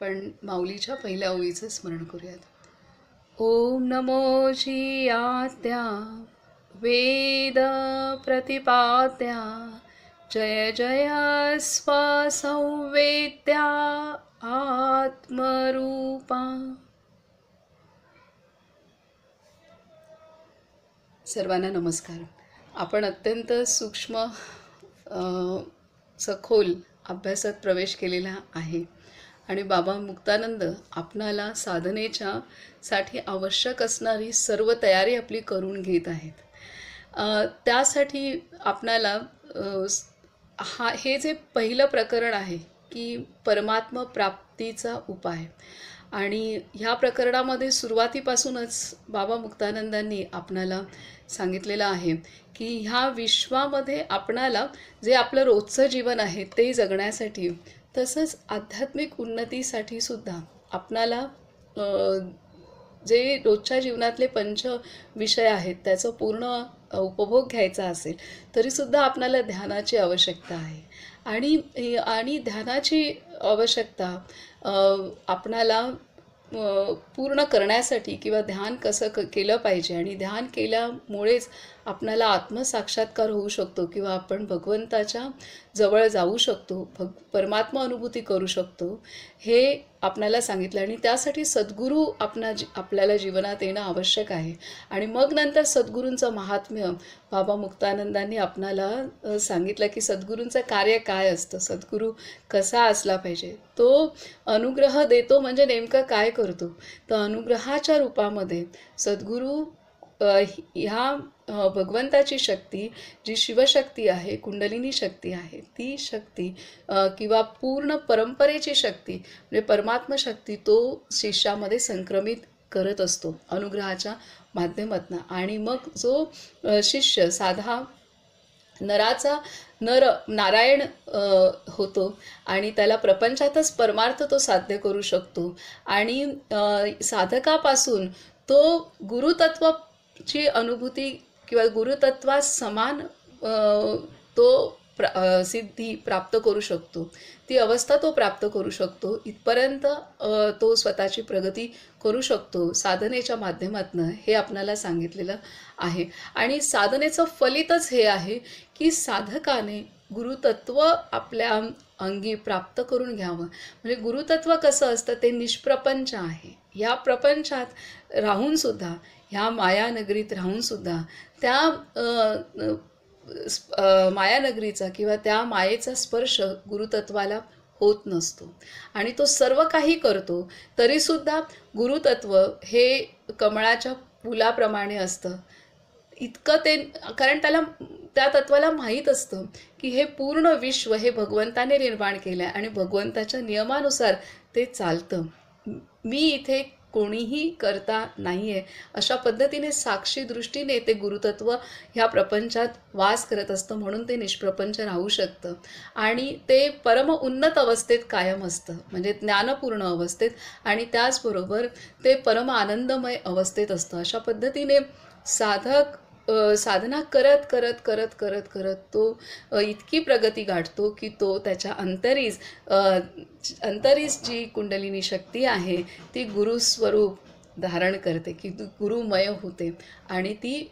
पण माऊलीच्या पहिल्या ओळीचं स्मरण करूयात. ओम नमो श्री आद्या वेद प्रतिपाद्या जय जय स्वसंवेद्या आत्मरूपा. सर्वांना नमस्कार. आपण अत्यंत सूक्ष्म सखोल अभ्यासात प्रवेश केलेला आहे आणि बाबा मुक्तानंद आपणाला साधनेच्या साठी आवश्यक असणारी सर्व तयारी आपली करून घेत आहेत. त्यासाठी आपणाला हे जे पहिलं प्रकरण आहे की परमात्मा प्राप्तीचा उपाय, आणि ह्या प्रकरणामध्ये सुरुवातीपासूनच बाबा मुक्तानंदांनी आपणाला सांगितलेलं आहे की ह्या विश्वामध्ये आपणाला जे आपलं रोजचं जीवन आहे ते जगण्यासाठी, तसंच आध्यात्मिक उन्नतीसाठी सुद्धा आपणाला जे रोजच्या जीवनातले पंच विषय आहेत त्याचं पूर्ण उपभोग घ्यायचा असेल तरीसुद्धा आपणाला ध्यानाची आवश्यकता आहे. आणि ध्यानाची आवश्यकता आपणाला पूर्ण करण्यासाठी किंवा ध्यान कसं केलं पाहिजे, आणि ध्यान केल्यामुळेच आपणाला आत्मसाक्षात्कार होऊ शकतो किंवा आपण भगवंताच्या जवळ जाऊ शकतो, परमात्मा अनुभूती करू शकतो, हे आपणाला सांगितलं. आणि त्यासाठी सद्गुरू आपल्याला जीवनात येणं आवश्यक आहे. आणि मग नंतर सद्गुरूंचं महात्म्य बाबा मुक्तानंदांनी आपणाला सांगितलं की सद्गुरूंचं कार्य काय असतं, सद्गुरू कसा असला पाहिजे. तो अनुग्रह देतो म्हणजे नेमकं काय करतो, तर अनुग्रहाच्या रूपामध्ये सद्गुरू ह्या भगवंताची शक्ती, जी शिवशक्ती आहे, कुंडलिनी शक्ती आहे, ती शक्ती किंवा पूर्ण परंपरेची शक्ती म्हणजे परमात्मा शक्ती तो शिष्यामध्ये संक्रमित करत असतो अनुग्रहाच्या माध्यमातून. आणि मग जो शिष्य साधा नराचा नारायण होतो आणि त्याला प्रपंचातच परमार्थ तो साध्य करू शकतो. आणि साधकापासून तो गुरुतत्वाची अनुभूती किंवा गुरुतत्वास समान तो सिद्धी प्राप्त करू शकतो, ती अवस्था तो प्राप्त करू शकतो. इथपर्यंत तो स्वतःची प्रगती करू शकतो साधनेच्या माध्यमातून, हे आपल्याला सांगितलेलं आहे. आणि साधनेचं फलितच हे आहे की साधकाने गुरुतत्व आपल्या अंगी प्राप्त करून घ्यावं. म्हणजे गुरुतत्व कसं असतं, ते निष्प्रपंच आहे. ह्या प्रपंचात राहूनसुद्धा, ह्या मायानगरीत राहूनसुद्धा त्या मायानगरीचा किंवा त्या मायेचा स्पर्श गुरुतत्वाला होत नसतो. आणि तो सर्व काही करतो तरीसुद्धा गुरुतत्व हे कमळाच्या फुलाप्रमाणे असतं. इतकं ते, कारण त्या तत्वाला माहीत असतं की हे पूर्ण विश्व हे भगवंताने निर्माण केलं आहे आणि भगवंताच्या नियमानुसार ते चालतं. मी इथे कोणीही करता नाही आहे, अशा पद्धतीने साक्षी दृष्टीने ते गुरुतत्व ह्या प्रपंचात वास करत असतं. म्हणून ते निष्प्रपंच राहू शकतं आणि ते परम उन्नत अवस्थेत कायम असतं, म्हणजे ज्ञानपूर्ण अवस्थेत, आणि त्याचबरोबर ते परम आनंदमय अवस्थेत असतं. अशा पद्धतीने साधक साधना करत करत करत करत करत तो इतकी प्रगती गाठतो की तो त्याच्या अंतरीस जी कुंडलिनी शक्ती आहे ती गुरुस्वरूप धारण करते, की गुरुमय होते आणि ती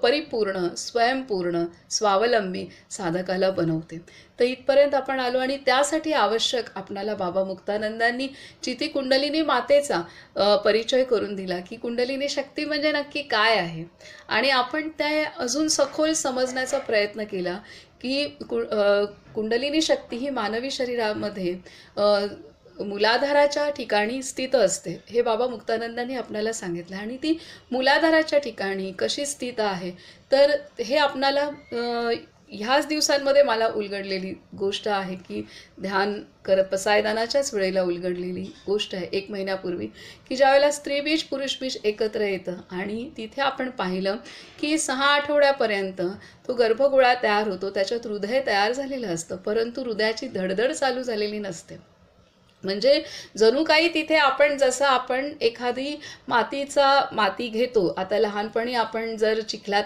परिपूर्ण, स्वयंपूर्ण, स्वावलंबी साधकाला बनवते. तर इथपर्यंत आपण आलो आणि त्यासाठी आवश्यक आपणाला बाबा मुक्तानंदांनी चिती कुंडलिनी मातेचा परिचय करून दिला की कुंडलिनी शक्ती म्हणजे नक्की काय आहे. आणि आपण त्या अजून सखोल समजण्याचा प्रयत्न केला की कुंडलिनी शक्ती ही मानवी शरीरामध्ये मूलाधाराच्या ठिकाणी स्थित असते, हे बाबा मुक्तानंदांनी आपल्याला सांगितलं. आणि ती मूलाधाराच्या ठिकाणी कशी स्थित आहे, तर हे आपल्याला ह्याच दिवसांमध्ये मला उलगडलेली गोष्ट आहे की ध्यान करत पसायदानाच्याच वेळेला उलगडलेली गोष्ट आहे 1 महिन्यापूर्वी, की ज्यावेळेला स्त्रीबीज पुरुषबीज एकत्र येतं आणि तिथे आपण पाहिलं की 6 आठवड्यापर्यंत तो गर्भगोळा तयार होतो, त्याच्यात हृदय तयार झालेलं असतं, परंतु हृदयाची धडधड चालू झालेली नसते. म्हणजे जणू काही तिथे आपण जसं आपण एखादी माती घेतो, आता लहानपणी आपण जर चिखलात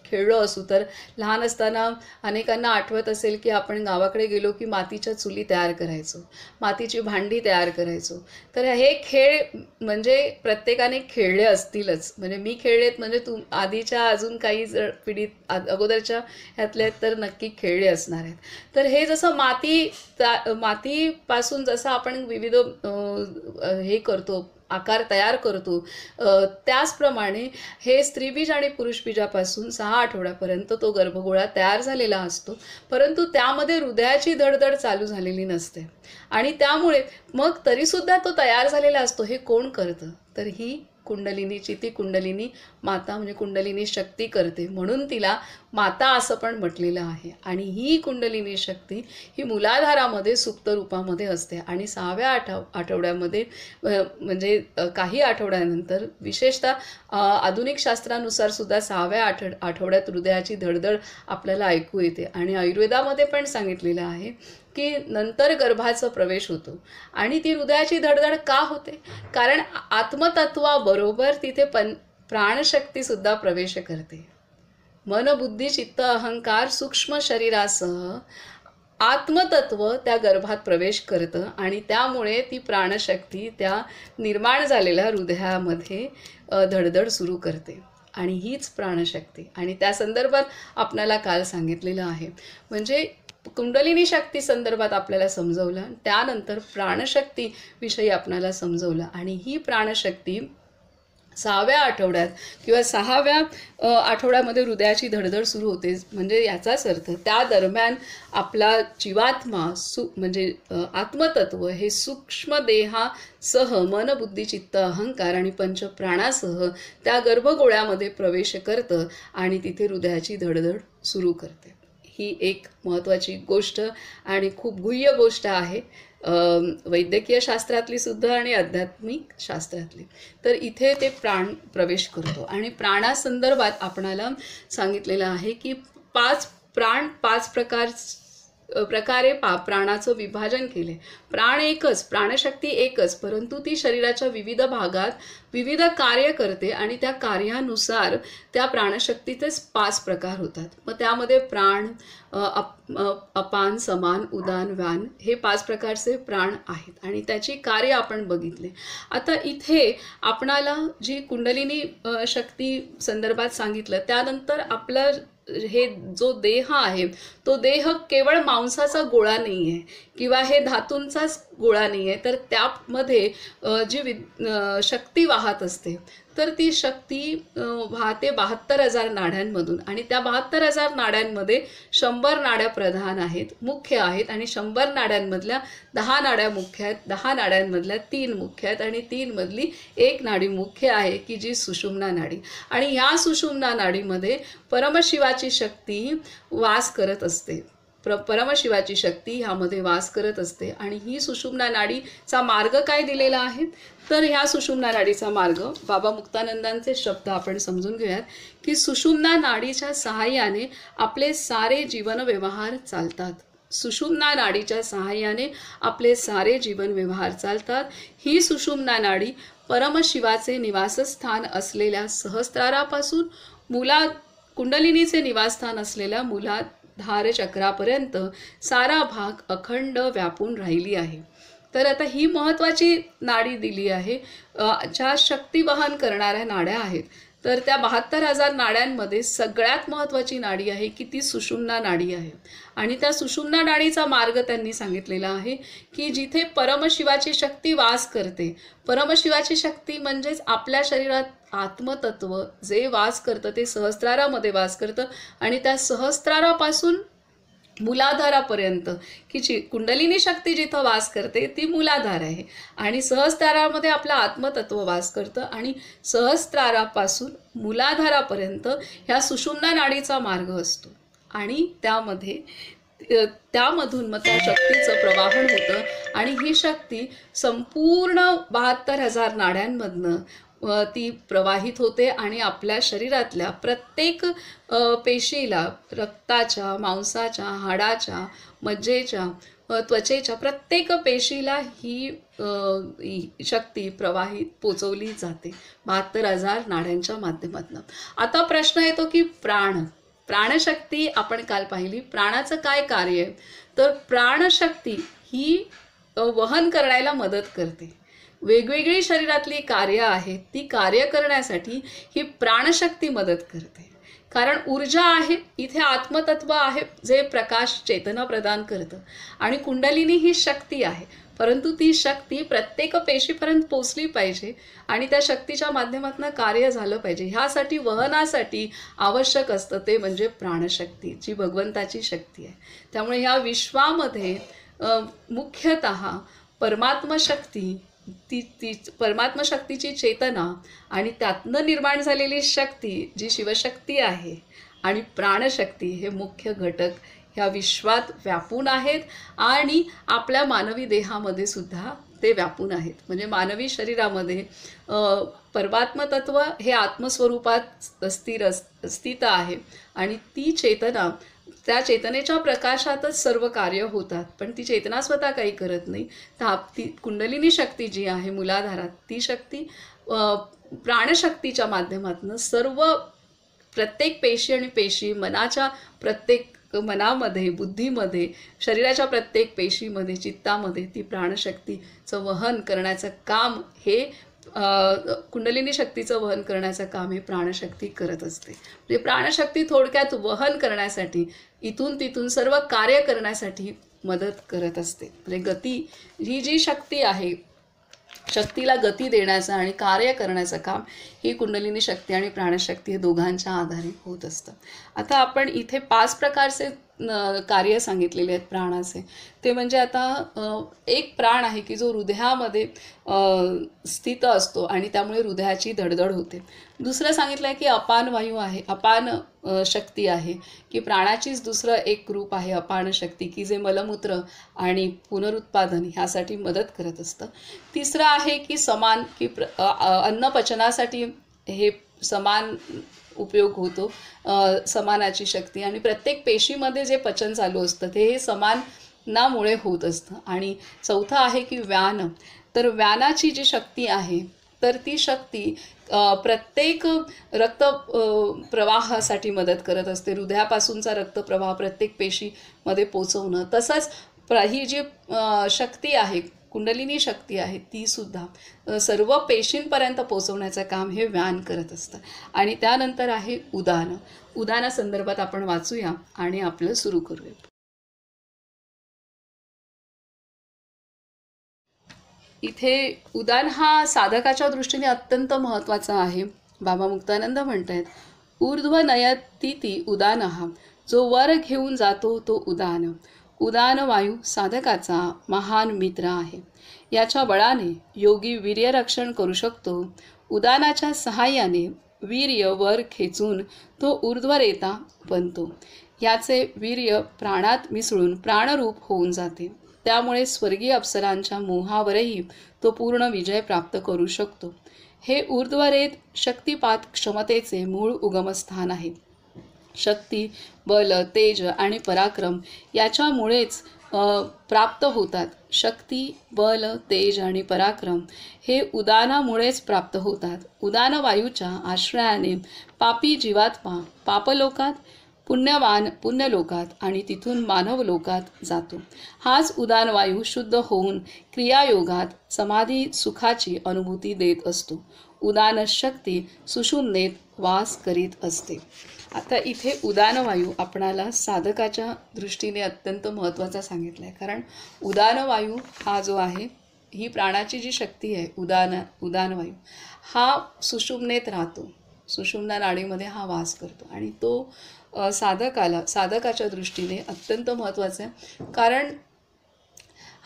खेळलो असू तर लहान असताना अनेकांना आठवत असेल की आपण गावाकडे गेलो की मातीच्या चुली तयार करायचो, मातीची भांडी तयार करायचो. तर हे खेळ म्हणजे प्रत्येकाने खेळले असतीलच. म्हणजे मी खेळलेत म्हणजे आधीच्या अजून काही पिढीत अगोदरच्या ह्यातले तर नक्की खेळले असणार आहेत. तर हे जसं मातीपासून जसं आपण विविध हे करतो, आकार तयार करतो, त्याचप्रमाणे हे स्त्रीबीज आणि पुरुषबीजापासून 6 आठवड्यापर्यंत तो गर्भगोळा तयार झालेला असतो, परंतु त्यामध्ये हृदयाची धडधड चालू झालेली नसते. आणि त्यामुळे मग तरीसुद्धा तो तयार झालेला असतो. हे कोण करतं? तर ही कुंडलिनीची ती कुंडलिनी माता म्हणजे कुंडलिनी शक्ती करते, म्हणून तिला माता असं पण म्हटलेलं आहे. आणि ही कुंडलिनी शक्ती ही मूलाधारामध्ये सुप्त रूपामध्ये असते. आणि 6व्या आठवड्यामध्ये म्हणजे काही आठवड्यानंतर विशेषतः आधुनिक शास्त्रानुसार सुद्धा 6व्या आठवड्यात हृदयाची धडधड आपल्याला ऐकू येते. आणि आयुर्वेदामध्ये पण सांगितलेलं आहे की नंतर गर्भाचा प्रवेश होतो. आणि ती हृदयाची धडधड का होते? कारण आत्मतत्वाबरोबर तिथे प्राणशक्तीसुद्धा प्रवेश करते. मन बुद्धी चित्त अहंकार सूक्ष्म शरीरासह आत्मतत्व त्या गर्भात प्रवेश करतं आणि त्यामुळे ती प्राणशक्ती त्या निर्माण झालेल्या हृदयामध्ये धडधड सुरू करते. आणि हीच प्राणशक्ती. आणि त्या संदर्भात आपल्याला काल सांगितलेलं आहे. म्हणजे कुंडलिनी शक्ती संदर्भात आपल्याला समजवलं, त्यानंतर प्राणशक्ती विषयी आपल्याला समजवलं. आणि ही प्राणशक्ती 6व्या आठवड्यात किंवा 6व्या आठवड्यामध्ये हृदयाची धडधड सुरू होते. म्हणजे याचाच अर्थ त्या दरम्यान आपला जीवात्मा म्हणजे आत्मतत्व हे सूक्ष्म देहासह मन बुद्धी चित्त अहंकार आणि पंचप्राणासह त्या गर्भगोळ्यामध्ये प्रवेश करतं आणि तिथे हृदयाची धडधड सुरू करते. ही एक महत्त्वाची गोष्ट आणि खूप गुह्य गोष्ट आहे, वैद्यकीय शास्त्रातली सुद्धा आणि आध्यात्मिक शास्त्रातली. तर इथे ते प्राण प्रवेश करतो. आणि प्राणासंदर्भात आपणाला सांगितलेलं आहे की 5 प्रकारे प्राणाचं विभाजन केले. प्राण एकच, प्राणशक्ती एकच, परंतु ती शरीराच्या विविध भागात विविध कार्य करते आणि त्या कार्यानुसार त्या प्राणशक्तीचेच 5 प्रकार होतात. मग त्यामध्ये प्राण, अपान, समान, उदान, व्यान हे 5 प्रकारचे प्राण आहेत आणि त्याची कार्य आपण बघितले. आता इथे आपणाला जी कुंडलिनी शक्ती संदर्भात सांगितलं, त्यानंतर आपलं हे जो देह आहे तो देह केवळ मांसाचा गोळा नाही आहे किंवा हे धातूंचाच गोळा नाही आहे, तर त्यामध्ये जी शक्ती वाहत असते, तर ती शक्ती वाहते 72,000 नाड्यांमधून. आणि त्या 72,000 नाड्यांमध्ये 100 नाड्या प्रधान आहेत, मुख्य आहेत. आणि 100 नाड्यांमधल्या 10 नाड्या मुख्य आहेत, 10 नाड्यांमधल्या 3 मुख्य आहेत आणि 3 मधली 1 नाडी मुख्य आहे की जी सुषुम्ना नाडी. आणि ह्या सुषुम्ना नाडीमध्ये परमशिवाची शक्ती वास करत असते. परमशिवाची शक्ती ह्यामध्ये वास करत असते. आणि ही सुषुम्ना नाडीचा मार्ग काय दिलेला आहे? तर ह्या सुषुम्ना नाडीचा मार्ग बाबा मुक्तानंदांचे शब्द आपण समजून घेऊयात की सुषुम्ना नाडीच्या सहाय्याने आपले सारे जीवन व्यवहार चालतात. सुषुम्ना नाडीच्या सहाय्याने आपले सारे जीवन व्यवहार चालतात. ही सुषुम्ना नाडी परमशिवाचे निवासस्थान असलेल्या सहस्त्रारापासून कुंडलिनीचे निवासस्थान असलेल्या मूलाधार चक्रापर्यंत सारा भाग अखंड व्यापून राहिली आहे. तर आता ही महत्त्वाची नाडी दिली आहे, ज्या शक्ती वहन करणाऱ्या नाड्या आहेत. तर त्या 72,000 नाड्यांमध्ये सगळ्यात महत्त्वाची नाडी आहे की ती सुषुम्ना नाडी आहे. आणि त्या सुषुम्ना नाडीचा मार्ग त्यांनी सांगितलेला आहे की जिथे परमशिवाची शक्ती वास करते. परमशिवाची शक्ती म्हणजेच आपल्या शरीरात आत्मतत्व जे वास करतं ते सहस्त्रारामध्ये वास करतं. आणि त्या सहस्त्रारापासून मूलाधारापर्यंत की कुंडलिनी शक्ती जिथं वास करते ती मूलाधार आहे. आणि सहस्त्रारामध्ये आपलं आत्मतत्व वास करतं. आणि सहस्त्रारापासून मूलाधारापर्यंत ह्या सुषुम्ना नाडीचा मार्ग असतो. आणि त्यामधून मग त्या शक्तीचं प्रवाहन होतं. आणि ही शक्ती संपूर्ण 72,000 नाड्यांमधनं ती प्रवाहित होते आणि आपल्या शरीरातल्या प्रत्येक पेशीला, रक्ताच्या, मांसाच्या, हाडाच्या, मज्जेच्या, त्वचेच्या प्रत्येक पेशीला ही शक्ती प्रवाहित पोचवली जाते 72,000 नाड्यांच्या माध्यमातून. आता प्रश्न येतो की प्राणशक्ती आपण काल पाहिली. प्राणाचं काय कार्य आहे? तर प्राणशक्ती ही वहन करायला मदत करते. वेगवेगळी शरीरातली कार्य आहेत, ती कार्य करण्यासाठी ही प्राणशक्ती मदत करते. कारण ऊर्जा आहे, इथे आत्मतत्व आहे जे प्रकाश चेतना प्रदान करतं, आणि कुंडलिनी ही शक्ती आहे. परंतु ती शक्ती प्रत्येक पेशीपर्यंत पोचली पाहिजे आणि त्या शक्तीच्या माध्यमातून कार्य झालं पाहिजे. ह्यासाठी वहनासाठी आवश्यक असतं ते म्हणजे प्राणशक्ती, जी भगवंताची शक्ती आहे. त्यामुळे ह्या विश्वामध्ये मुख्यतः परमात्मशक्ती, ती परमात्मशक्तीची चेतना आणि त्यातनं निर्माण झालेली शक्ती जी शिवशक्ती आहे आणि प्राणशक्ती हे मुख्य घटक ह्या विश्वात व्यापून आहेत आणि आपल्या मानवी देहामध्ये सुद्धा ते व्यापून आहेत. म्हणजे मानवी शरीरामध्ये परमात्मतत्व हे आत्मस्वरूपात स्थित आहे आणि ती चेतना, त्या चेतनेच्या प्रकाशातच सर्व कार्य होतात. पण ती चेतना स्वतः काही करत नाही. तर ती कुंडलिनी शक्ती जी आहे मूलाधारात, ती शक्ती प्राणशक्तीच्या माध्यमातून सर्व प्रत्येक पेशी आणि पेशी मनाच्या प्रत्येक मनामध्ये, बुद्धीमध्ये, शरीराच्या प्रत्येक पेशीमध्ये, चित्तामध्ये ती प्राणशक्तीचं वहन करण्याचं काम हे कुंडलिनी शक्तीचं वहन करण्याचं काम हे प्राणशक्ती करत असते. म्हणजे प्राणशक्ती थोडक्यात वहन करण्यासाठी, इथून तिथून सर्व कार्य करण्यासाठी मदत करत असते. म्हणजे गती, ही जी शक्ती आहे, शक्तीला गती देण्याचं आणि कार्य करण्याचं काम ही कुंडलिनी शक्ती आणि प्राणशक्ती हे दोघांच्या आधारे होत असतं. आता आपण इथे 5 प्रकारचे कार्य सांगितलेले आहेत प्राणाचे. ते म्हणजे आता एक प्राण आहे की जो हृदयामध्ये स्थित असतो आणि त्यामुळे हृदयाची धडधड होते. दुसरं सांगितलं आहे की अपान वायू आहे, अपान शक्ती आहे, की प्राणाचीच दुसरं एक रूप आहे अपान शक्ती, की जे मलमूत्र आणि पुनरुत्पादन ह्यासाठी मदत करत असतं. तिसरं आहे की समान, की अन्न पचनासाठी हे समान उपयोग होतो, समानाची शक्ती, आणि प्रत्येक पेशीमध्ये जे पचन चालू असतं ते हे समानामुळे होत असतं. आणि चौथं आहे की व्यान. तर व्यानाची जी शक्ती आहे तर ती शक्ती प्रत्येक रक्त प्रवाहासाठी मदत करत असते. हृदयापासूनचा रक्तप्रवाह प्रत्येक पेशीमध्ये पोचवणं. तसंच ही जी शक्ती आहे, कुंडलिनी शक्ती आहे, ती सुद्धा सर्व पेशींपर्यंत पोचवण्याचं काम हे व्यान करत असतं. आणि त्यानंतर आहे उदान. उदानासंदर्भात आपण वाचूया आणि आपलं सुरू करूया. इथे उदान हा साधकाच्या दृष्टीने अत्यंत महत्त्वाचा आहे. बाबा मुक्तानंद म्हणतात, ऊर्ध्व नयतीति उदानहा, जो वर घेऊन जातो तो उदान. उदान वायू साधकाचा महान मित्र आहे. याच्या बळाने योगी वीर्यरक्षण करू शकतो. उदानाच्या सहाय्याने वीर्य वर खेचून तो ऊर्ध्वरेता बनतो. याचे वीर्य प्राणात मिसळून प्राणरूप होऊन जाते. त्यामुळे स्वर्गीय अप्सरांच्या मोहावरही तो पूर्ण विजय प्राप्त करू शकतो. हे ऊर्ध्वरेत शक्तिपात क्षमतेचे मूळ उगमस्थान आहे. शक्ती, बल, तेज आणि पराक्रम याच्यामुळेच प्राप्त होतात. शक्ती, बल, तेज आणि पराक्रम हे उदानामुळेच प्राप्त होतात. उदान वायूच्या आश्रयाने पापी जीवात्मा पापलोकात, पुण्यवान पुण्यलोकात आणि तिथून मानव लोकात जातो. हाच उदान वायू शुद्ध होऊन क्रियायोगात समाधी सुखाची अनुभूती देत असतो. उदान शक्ती सुषुम्नेत वास करीत असते. आता इथे उदानवायू आपणाला साधकाच्या दृष्टीने अत्यंत महत्त्वाचा सांगितला आहे. कारण उदानवायू हा जो आहे, ही प्राणाची जी शक्ती आहे, उदानवायू हा सुषुम्नेत राहतो. सुषुम्ना नाडीमध्ये हा वास करतो आणि तो साधकाच्या दृष्टीने अत्यंत महत्त्वाचा आहे. कारण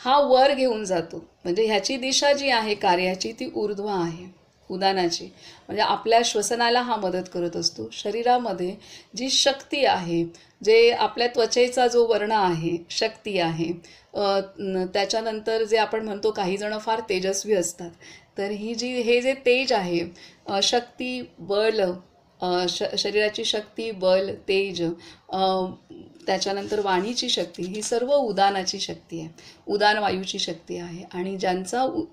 हा वर घेऊन जातो. म्हणजे ह्याची दिशा जी आहे कार्याची ती ऊर्ध्व आहे उदानाची. म्हणजे आपल्या श्वसनाला हा मदत करत असतो. शरीरामध्ये जी शक्ती आहे, जे आपल्या त्वचेचा जो वर्ण आहे, शक्ती आहे, त्याच्यानंतर जे आपण म्हणतो काही जण फार तेजस्वी असतात, तर हे जे तेज आहे, शक्ती, बल शरीराची शक्ती, बल, तेज, त्याच्यानंतर वाणीची शक्ती, ही सर्व उदानाची शक्ती आहे, उदान वायूची शक्ती आहे. आणि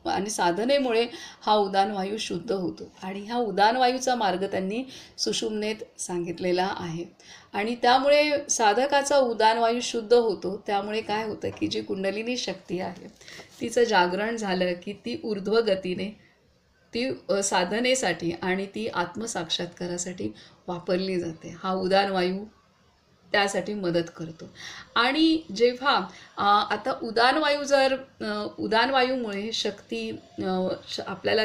आणि साधनेमुळे हा उदान वायू शुद्ध होतो. आणि ह्या उदान वायूचा मार्ग त्यांनी सुषुम्नेत सांगितलेला आहे. आणि त्यामुळे साधकाचा उदान वायू शुद्ध होतो. त्यामुळे काय होतं की जी कुंडलिनी शक्ती आहे तिचं जागरण झालं की ती ऊर्ध्व गतीने ती साधनेसाठी आणि ती आत्मसाक्षात्कारासाठी वापरली जाते. हा उदान वायू त्यासाठी मदत करतो. आणि जेव्हा आता उदान वायूमुळे शक्ती आपल्याला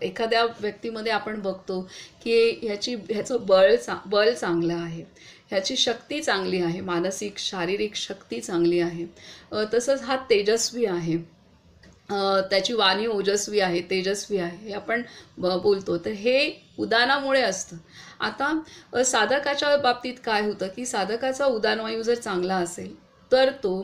एखाद्या व्यक्तीमध्ये आपण बघतो की ह्याचं बल चांगलं आहे, ह्याची शक्ती चांगली आहे, मानसिक शारीरिक शक्ती चांगली आहे, तसंच हा तेजस्वी आहे, त्याची वाणी ओजस्वी आहे, तेजस्वी आहे, हे आपण बोलतो. तर हे उदानामुळे असतं. आता साधकाच्या बाबतीत काय होतं की साधकाचा उदानवायू जर चांगला असेल तर तो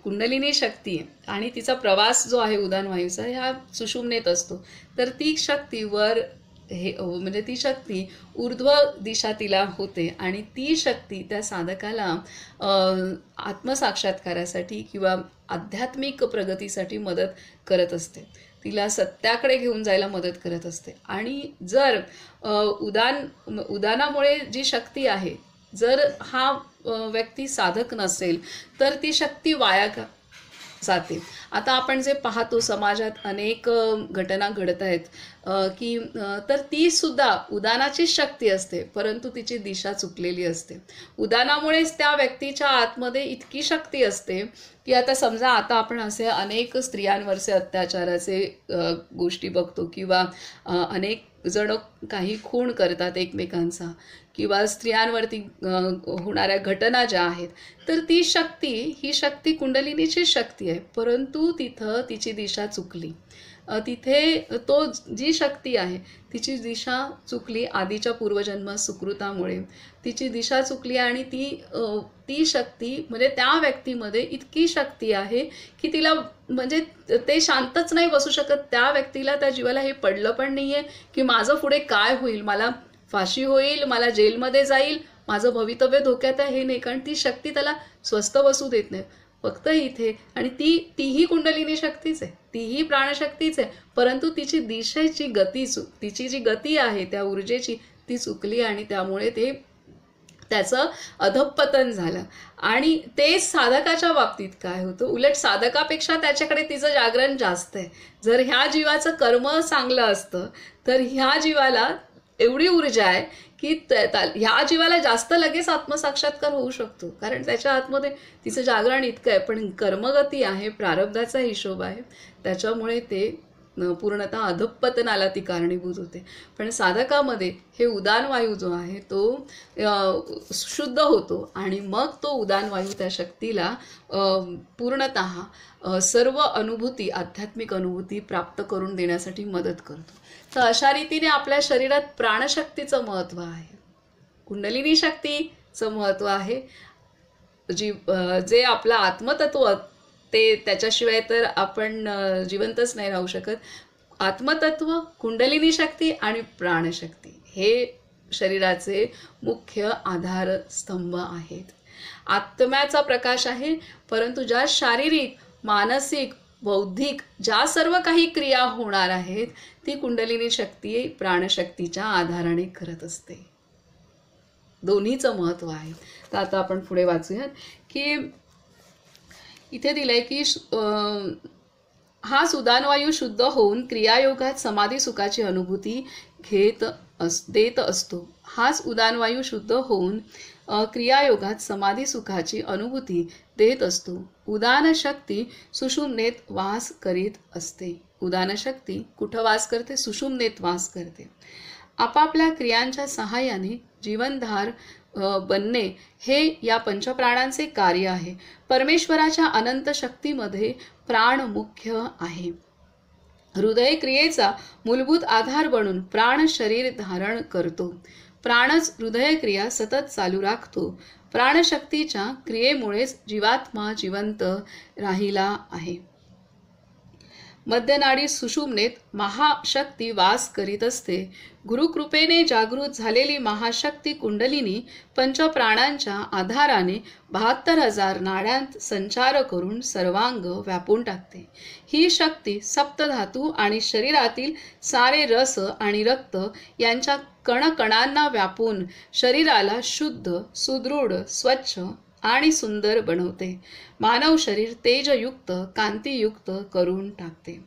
कुंडलिनी शक्ती आणि तिचा प्रवास जो आहे उदानवायूचा ह्या सुषुम्नेत असतो. तर ती शक्ती म्हणजे ती शक्ती ऊर्ध्व दिशा तिला होते आणि ती शक्ती त्या साधकाला आत्मसाक्षात्कारासाठी किंवा आध्यात्मिक प्रगतीसाठी मदत करत असते, तिला सत्याकडे घेऊन जायला मदत करत असते. आणि जर उदानामुळे जी शक्ती आहे, जर हा व्यक्ती साधक नसेल तर ती शक्ती वाया जाते. आता आपण जे पाहतो समाजात अनेक घटना घडत आहेत की तर ती सुद्धा उदानाची शक्ती असते, परंतु तिची दिशा चुकलेली असते. उदानामुळेच त्या व्यक्तीच्या आतमध्ये इतकी शक्ती असते की आता आता आपण असे अनेक स्त्रियांवरचे अत्याचाराचे गोष्टी बघतो किंवा अनेक जण काही खून करतात एकमेकांचा किंवा स्त्रियांवरती होणाऱ्या घटना ज्या आहेत, तर ही शक्ती कुंडलिनीची शक्ती आहे, परंतु तिथं तिची दिशा चुकली. तिथे जी शक्ती आहे तिची दिशा चुकली आधीच्या पूर्वजन्म सुकृतामुळे तिची दिशा चुकली. आणि ती शक्ती म्हणजे त्या व्यक्तीमध्ये इतकी शक्ती आहे की तिला म्हणजे ते शांतच नाही बसू शकत. त्या व्यक्तीला, त्या जीवाला हे पडलं पण नाही आहे की माझं पुढे काय होईल, मला फाशी होईल, मला जेलमध्ये जाईल, माझं भवितव्य धोक्यात आहे, हे नाही. कारण ती शक्ती त्याला स्वस्थ बसू देत नाही. फक्त इथे आणि तीही कुंडलिनी शक्तीच आहे, तीही प्राणशक्तीच आहे, परंतु तिची तिची जी गती आहे त्या ऊर्जेची ती चुकली आणि त्यामुळे त्याचं अधःपतन झालं. आणि तेच साधकाच्या बाबतीत काय होतं, उलट साधकापेक्षा त्याच्याकडे तिचं जागरण जास्त आहे. जर ह्या जीवाचं कर्म चांगलं असतं तर ह्या जीवाला एवढी ऊर्जा आहे की ह्या जीवाला जास्त लगेच आत्मसाक्षात्कार होऊ शकतो, कारण त्याच्या आतमध्ये तिचं जागरण इतकं आहे. पण कर्मगती आहे, प्रारब्धाचा हिशोब आहे, त्याच्यामुळे ते पूर्णतः अधःपतनाला ती कारणीभूत होते. पण साधकामध्ये हे उदान वायू जो आहे तो शुद्ध होतो आणि मग तो उदान वायू त्या शक्तीला पूर्णतः सर्व अनुभूती, आध्यात्मिक अनुभूती प्राप्त करून देण्यासाठी मदत करतो. तर अशा रीतीने आपल्या शरीरात प्राणशक्तीचं महत्त्व आहे, कुंडलिनी शक्तीचं महत्त्व आहे, जे आपलं आत्मतत्व त्याच्याशिवाय तर आपण जिवंतच नाही राहू शकत. आत्मतत्व, कुंडलिनी शक्ती आणि प्राणशक्ती हे शरीराचे मुख्य आधारस्तंभ आहेत. आत्म्याचा प्रकाश आहे, परंतु ज्या शारीरिक, मानसिक, बौद्धिक ज्या सर्व काही क्रिया होणार आहेत ती कुंडलिनी शक्ती प्राणशक्तीच्या आधाराने करत असते. दोन्हीचं महत्त्व आहे. तर आता आपण पुढे वाचूयात की इथे दिलंय की हाच उदानवायू शुद्ध होऊन क्रियायोगात समाधी सुखाची अनुभूती देत असतो. हाच उदानवायू शुद्ध होऊन क्रियायोगात समाधी सुखाची अनुभूती देत असतो. उदानशक्ती सुषुम्नेत वास करीत असते. उदानशक्ती कुठं वास करते? सुषुम्नेत वास करते. आपापल्या क्रियांच्या सहाय्याने जीवनधार बनणे हे या पंचप्राणांचे कार्य आहे. परमेश्वराच्या अनंत शक्तीमध्ये प्राण मुख्य आहे. हृदय क्रियेचा मूलभूत आधार बनून प्राण शरीर धारण करतो. प्राणच हृदय क्रिया सतत चालू राखतो. प्राणशक्तीच्या क्रियेमुळेच जीवात्मा जिवंत राहिला आहे. मध्यनाडी सुषुम्नेत महाशक्ती वास करीत असते. गुरुकृपेने जागृत झालेली महाशक्ती कुंडलिनी पंचप्राणांच्या आधाराने 72,000 नाड्यांत संचार करून सर्वांग व्यापून टाकते. ही शक्ती सप्तधातू आणि शरीरातील सारे रस आणि रक्त यांच्या कणकणांना व्यापून शरीराला शुद्ध, सुदृढ, स्वच्छ आणि सुंदर बनवते. मानव शरीर तेजयुक्त, कांतीयुक्त करून टाकते.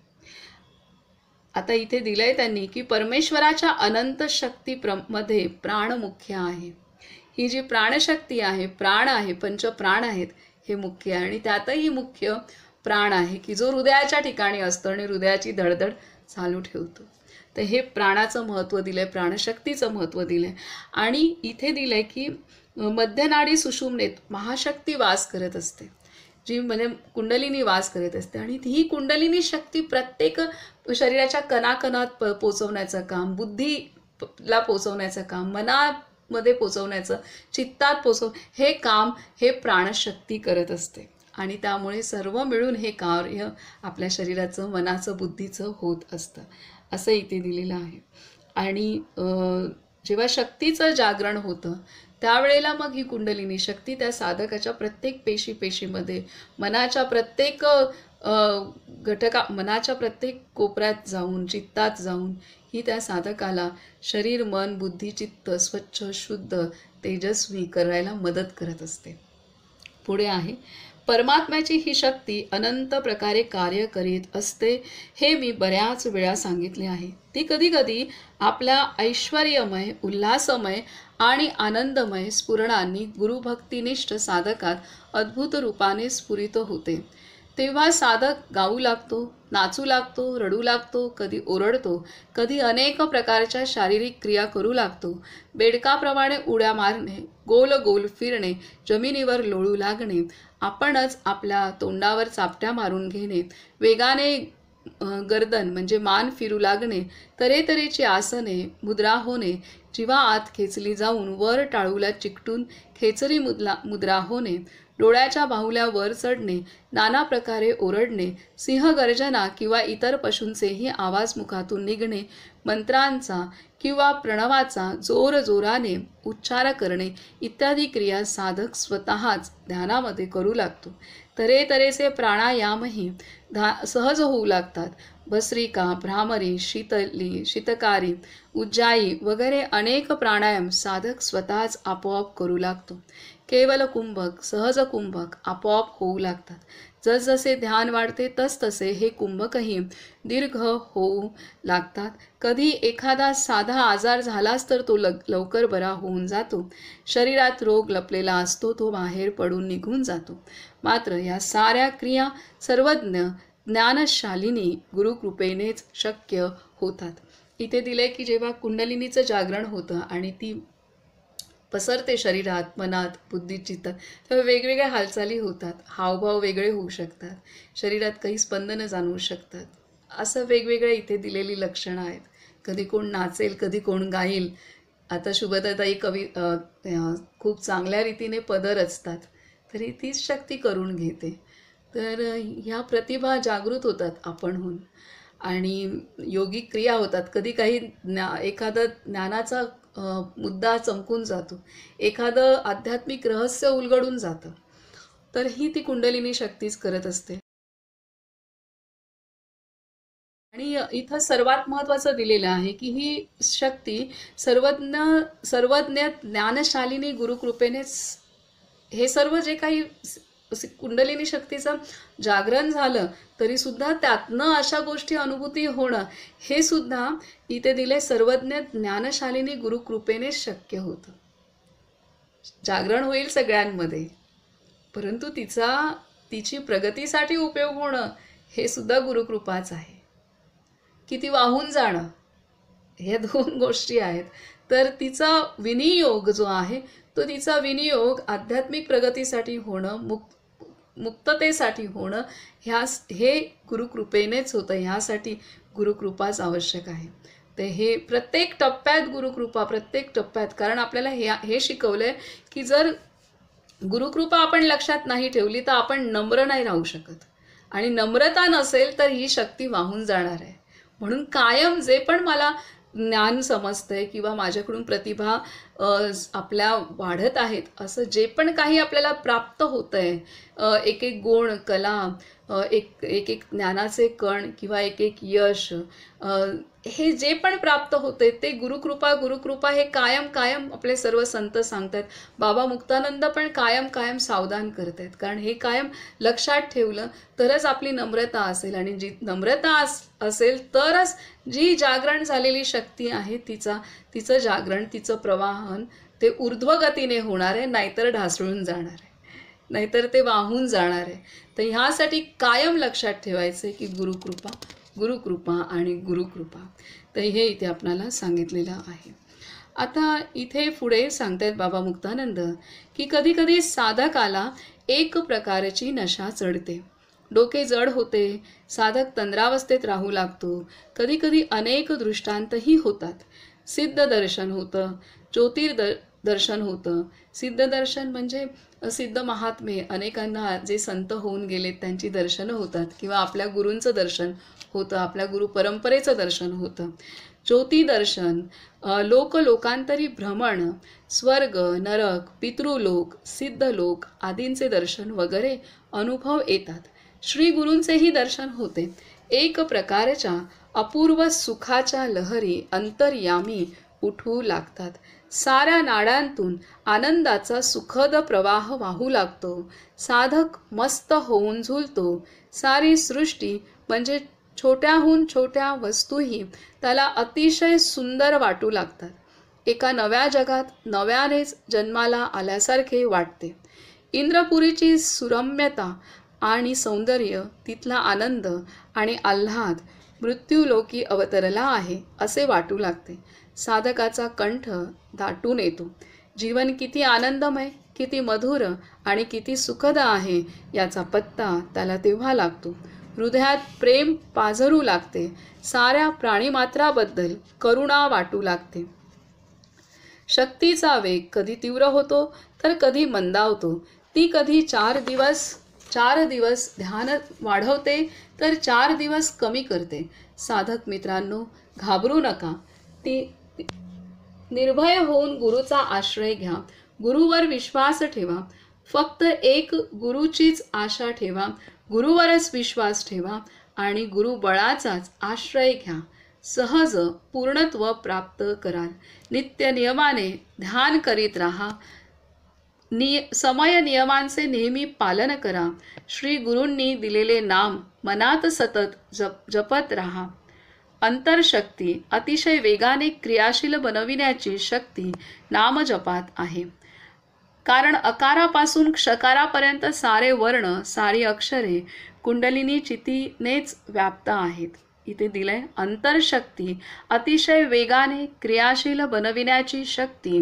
आता इथे दिलंय त्यांनी की परमेश्वराच्या अनंत शक्ती मध्ये प्राण मुख्य आहे. ही जी प्राणशक्ती आहे, प्राण आहे, पंचप्राण आहेत, हे मुख्य आहे. आणि त्यातही मुख्य प्राण आहे की जो हृदयाच्या ठिकाणी असतो आणि हृदयाची धडधड चालू ठेवतो. तर हे प्राणाचं महत्त्व दिलंय, प्राणशक्तीचं महत्त्व दिलंय. आणि इथे दिलंय की मध्यनाडी सुषुम्नेत महाशक्ती वास करत असते, जी म्हणजे कुंडलिनी वास करत असते. आणि ही कुंडलिनी शक्ती प्रत्येक शरीराच्या कणाकणात पोचवण्याचं काम, बुद्धीला पोचवण्याचं काम, मनामध्ये पोचवण्याचं, चित्तात हे काम हे प्राणशक्ती करत असते. आणि त्यामुळे सर्व मिळून हे कार्य आपल्या शरीराचं, मनाचं, बुद्धीचं होत असतं, असं इथे दिलेलं आहे. आणि जेव्हा शक्तीचं जागरण होतं त्यावेळेला मग ही कुंडलिनी शक्ती त्या साधकाच्या प्रत्येक पेशीमध्ये, मनाच्या प्रत्येक मनाच्या प्रत्येक कोपऱ्यात जाऊन, चित्तात जाऊन ही त्या साधकाला शरीर, मन, बुद्धी, चित्त स्वच्छ, शुद्ध, तेजस्वी करायला मदत करत असते. पुढे आहे, परमात्म्याची ही शक्ती अनंत प्रकारे कार्य करीत असते. हे मी बऱ्याच वेळा सांगितले आहे. ती कधी कधी आपल्या ऐश्वर्यमय, उल्हासमय आणि आनंदमय स्फुरणांनी गुरुभक्तिनिष्ठ साधकात अद्भुत रूपाने स्फुरित होते. तेव्हा साधक गाऊ लागतो, नाचू लागतो, रडू लागतो, कधी ओरडतो, कधी अनेक प्रकारच्या शारीरिक क्रिया करू लागतो. बेडकाप्रमाणे उड्या मारणे, गोल गोल फिरणे, जमिनीवर लोळू लागणे, आपणच आपल्या तोंडावर चापट्या मारून घेणे, वेगाने गर्दन म्हणजे मान फिरू लागणे, तऱ्हेतऱ्हेची आसने, मुद्रा होणे, जिव्हा आत खेचली जाऊन वर टाळूला चिकटून खेचरी मुद्रा होणे, डोळ्याच्या बाहुल्या वर चढणे, नाना प्रकारे ओरडणे, सिंहगर्जना किंवा इतर पशूंचेही आवाज मुखातून निघणे, मंत्रांचा किंवा प्रणवाचा जोराने उच्चार करणे इत्यादी क्रिया साधक स्वतःच ध्यानामध्ये करू लागतो. तऱ्हेतऱ्हेचे प्राणायामही सहज होऊ लागतात. भस्त्रिका, भ्रामरी, शीतकारी, उज्जाई वगैरे अनेक प्राणायाम साधक स्वतःच आपोआप करू लागतो. केवल कुंभक, सहज कुंभक आपोआप होऊ लागतात. जसजसे ध्यान वाढते तसतसे हे कुंभकही दीर्घ होऊ लागतात. कधी एखादा साधा आजार झालाच तर तो लवकर बरा होऊन जातो. शरीरात रोग लपलेला असतो तो बाहेर पडून निघून जातो. मात्र या साऱ्या क्रिया सर्वज्ञ ज्ञानशालिनी गुरुकृपेनेच शक्य होतात. इथे दिले की जेव्हा कुंडलिनीचं जागरण होतं आणि ती पसरते शरीरात, मनात, बुद्धीत, चित्तात, तेव्हा वेगवेगळ्या हालचाली होतात. हावभाव वेगळे होऊ शकतात, शरीरात काही स्पंदनं जाणवू शकतात. असं वेगवेगळे इथे दिलेली लक्षणं आहेत. कधी कोण नाचेल, कधी कोण गाईल. आता शुभदाताई कवी खूप चांगल्या रीतीने पद रचतात, तरी तीच शक्ती करून घेते. तर ह्या प्रतिभा जागृत होतात आपणहून आणि योगिक क्रिया होतात. कधी काही एखादा ज्ञानाचा मुद्दा चमकून जातो, एखादं आध्यात्मिक रहस्य उलगडून जातं, तर ही ती कुंडलिनी शक्तीच करत असते. आणि इथं सर्वात महत्त्वाचं दिलेलं आहे की ही शक्ती सर्वज्ञ ज्ञानशालिनी गुरुकृपेनेच हे सर्व जे काही कुंडलिनी शक्तीचं जागरण झालं तरी सुद्धा त्यातनं अशा गोष्टी अनुभूती होणं हे सुद्धा इथे दिले सर्वज्ञ ज्ञानशालिनी गुरुकृपेनेच शक्य होतं. जागरण होईल सगळ्यांमध्ये, परंतु तिची प्रगतीसाठी उपयोग होणं हे सुद्धा गुरुकृपाच आहे. किती वाहून जाणं हे दोन गोष्टी आहेत. तर तिचा विनियोग जो आहे तो तिचा विनियोग आध्यात्मिक प्रगतीसाठी होणं, मुक्ततेसाठी होणं हे गुरुकृपेनेच होतं. ह्यासाठी गुरुकृपाच आवश्यक आहे. तर हे प्रत्येक टप्प्यात गुरुकृपा, प्रत्येक टप्प्यात. कारण आपल्याला हे शिकवलंय की जर गुरुकृपा आपण लक्षात नाही ठेवली तर आपण नम्र नाही राहू शकत. आणि नम्रता नसेल तर ही शक्ती वाहून जाणार आहे. म्हणून कायम जे पण मला ज्ञान समजतंय किंवा माझ्याकडून प्रतिभा आपल्या वाढत आहेत, असं जे पण काही आपल्याला प्राप्त होतंय, एक एक गुण, कला, एक एक ज्ञानाचे कण किंवा एक एक यश, हे जे पण प्राप्त होते ते गुरुकृपा गुरुकृपा हे कायम कायम आपले सर्व संत सांगतात. बाबा मुक्तानंद पण कायम कायम सावधान करत आहेत, कारण हे कायम लक्षात ठेवलं तरच आपली नम्रता असेल, आणि जी नम्रता असेल तरच जी जागरण झालेली शक्ती आहे तिचं जागरण, तिचं प्रवाहन ते ऊर्ध्वगतीने होणार आहे, नाहीतर ढासळून जाणार आहे, नाहीतर ते वाहून जाणार आहे. तर ह्यासाठी कायम लक्षात ठेवायचं की गुरुकृपा गुरुकृपा आणि गुरुकृपा. तर हे इथे आपल्याला सांगितलेलं आहे. आता इथे पुढे सांगतायत बाबा मुक्तानंद की कधी कधी साधकाला एक प्रकारची नशा चढते, डोके जड होते, साधक तंद्रावस्थेत राहू लागतो. कधी कधी अनेक दृष्टांतही होतात. सिद्ध दर्शन होतं, दर्शन होतं. सिद्ध दर्शन म्हणजे सिद्ध महात्मे, अनेकांना जे संत होऊन गेलेत त्यांची दर्शनं होतात, किंवा आपल्या गुरूंचं दर्शन होतं, आपल्या गुरु परंपरेचं दर्शन होतं. ज्योतिदर्शन, लोकांतरी भ्रमण, स्वर्ग, नरक, पितृलोक, सिद्धलोक आदींचे दर्शन वगैरे अनुभव येतात. श्री गुरूंचेही दर्शन होते. एक प्रकारच्या अपूर्व सुखाच्या लहरी अंतर्यामी उठू लागतात. साऱ्या नाड्यांतून आनंदाचा सुखद प्रवाह वाहू लागतो. साधक मस्त होऊन झुलतो. सारी सृष्टी म्हणजे छोट्याहून छोट्या वस्तूही त्याला अतिशय सुंदर वाटू लागतात. एका नव्या जगात नव्यानेच जन्माला आल्यासारखे वाटते. इंद्रपुरीची सुरम्यता आणि सौंदर्य, तिथला आनंद आणि आल्हाद मृत्यूलोकी अवतरला आहे असे वाटू लागते. साधकाचा कंठ दाटून येतो. जीवन किती आनंदमय, किती मधुर आणि किती सुखद आहे याचा पत्ता त्याला तेव्हा लागतो. हृदयात प्रेम पाझरू लागते. साऱ्या प्राणीमात्राबद्दल करुणा वाटू लागते. शक्तीचा वेग कधी तीव्र होतो तर कधी मंदावतो. ती कधी 4 दिवस ध्यान वाढवते तर 4 दिवस कमी करते. साधक मित्रांनो, घाबरू नका. ती निर्भय होऊन गुरुचा आश्रय घ्या. गुरुवर विश्वास ठेवा. फक्त एक गुरुचीच आशा ठेवा. गुरुवरच विश्वास ठेवा आणि गुरुबळाचाच आश्रय घ्या. सहज पूर्णत्व प्राप्त कराल. नित्य नियमाने ध्यान करीत राहा. समय नियमांचे नेहमी पालन करा. श्री गुरूंनी दिलेले नाम मनात सतत जपत राहा. अंतरशक्ती अतिशय वेगाने क्रियाशील बनविण्याची शक्ती नामजपात आहे. कारण अकारापासून क्षकारापर्यंत सारे वर्ण, सारी अक्षरे कुंडलिनी चितीनेच व्याप्त आहेत. इथे दिलंय अंतरशक्ती अतिशय वेगाने क्रियाशील बनविण्याची शक्ती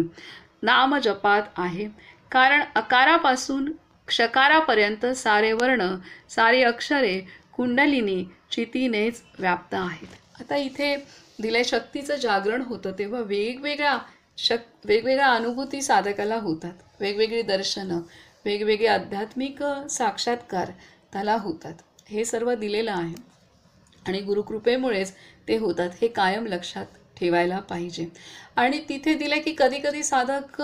नामजपात आहे. कारण अकारापासून क्षकारापर्यंत सारे वर्ण, सारी अक्षरे कुंडलिनी चितीनेच व्याप्त आहेत. आता इथे दिलंय शक्तीचं जागरण होतं तेव्हा वेगवेगळ्या अनुभूती साधकाला होतात. वेगवेगळी दर्शनं, वेगवेगळे आध्यात्मिक साक्षात्कार त्याला होतात. हे सर्व दिलेलं आहे आणि गुरुकृपेमुळेच ते होतात. हे कायम लक्षात ठेवायला पाहिजे. आणि तिथे दिले की कधी कधी साधक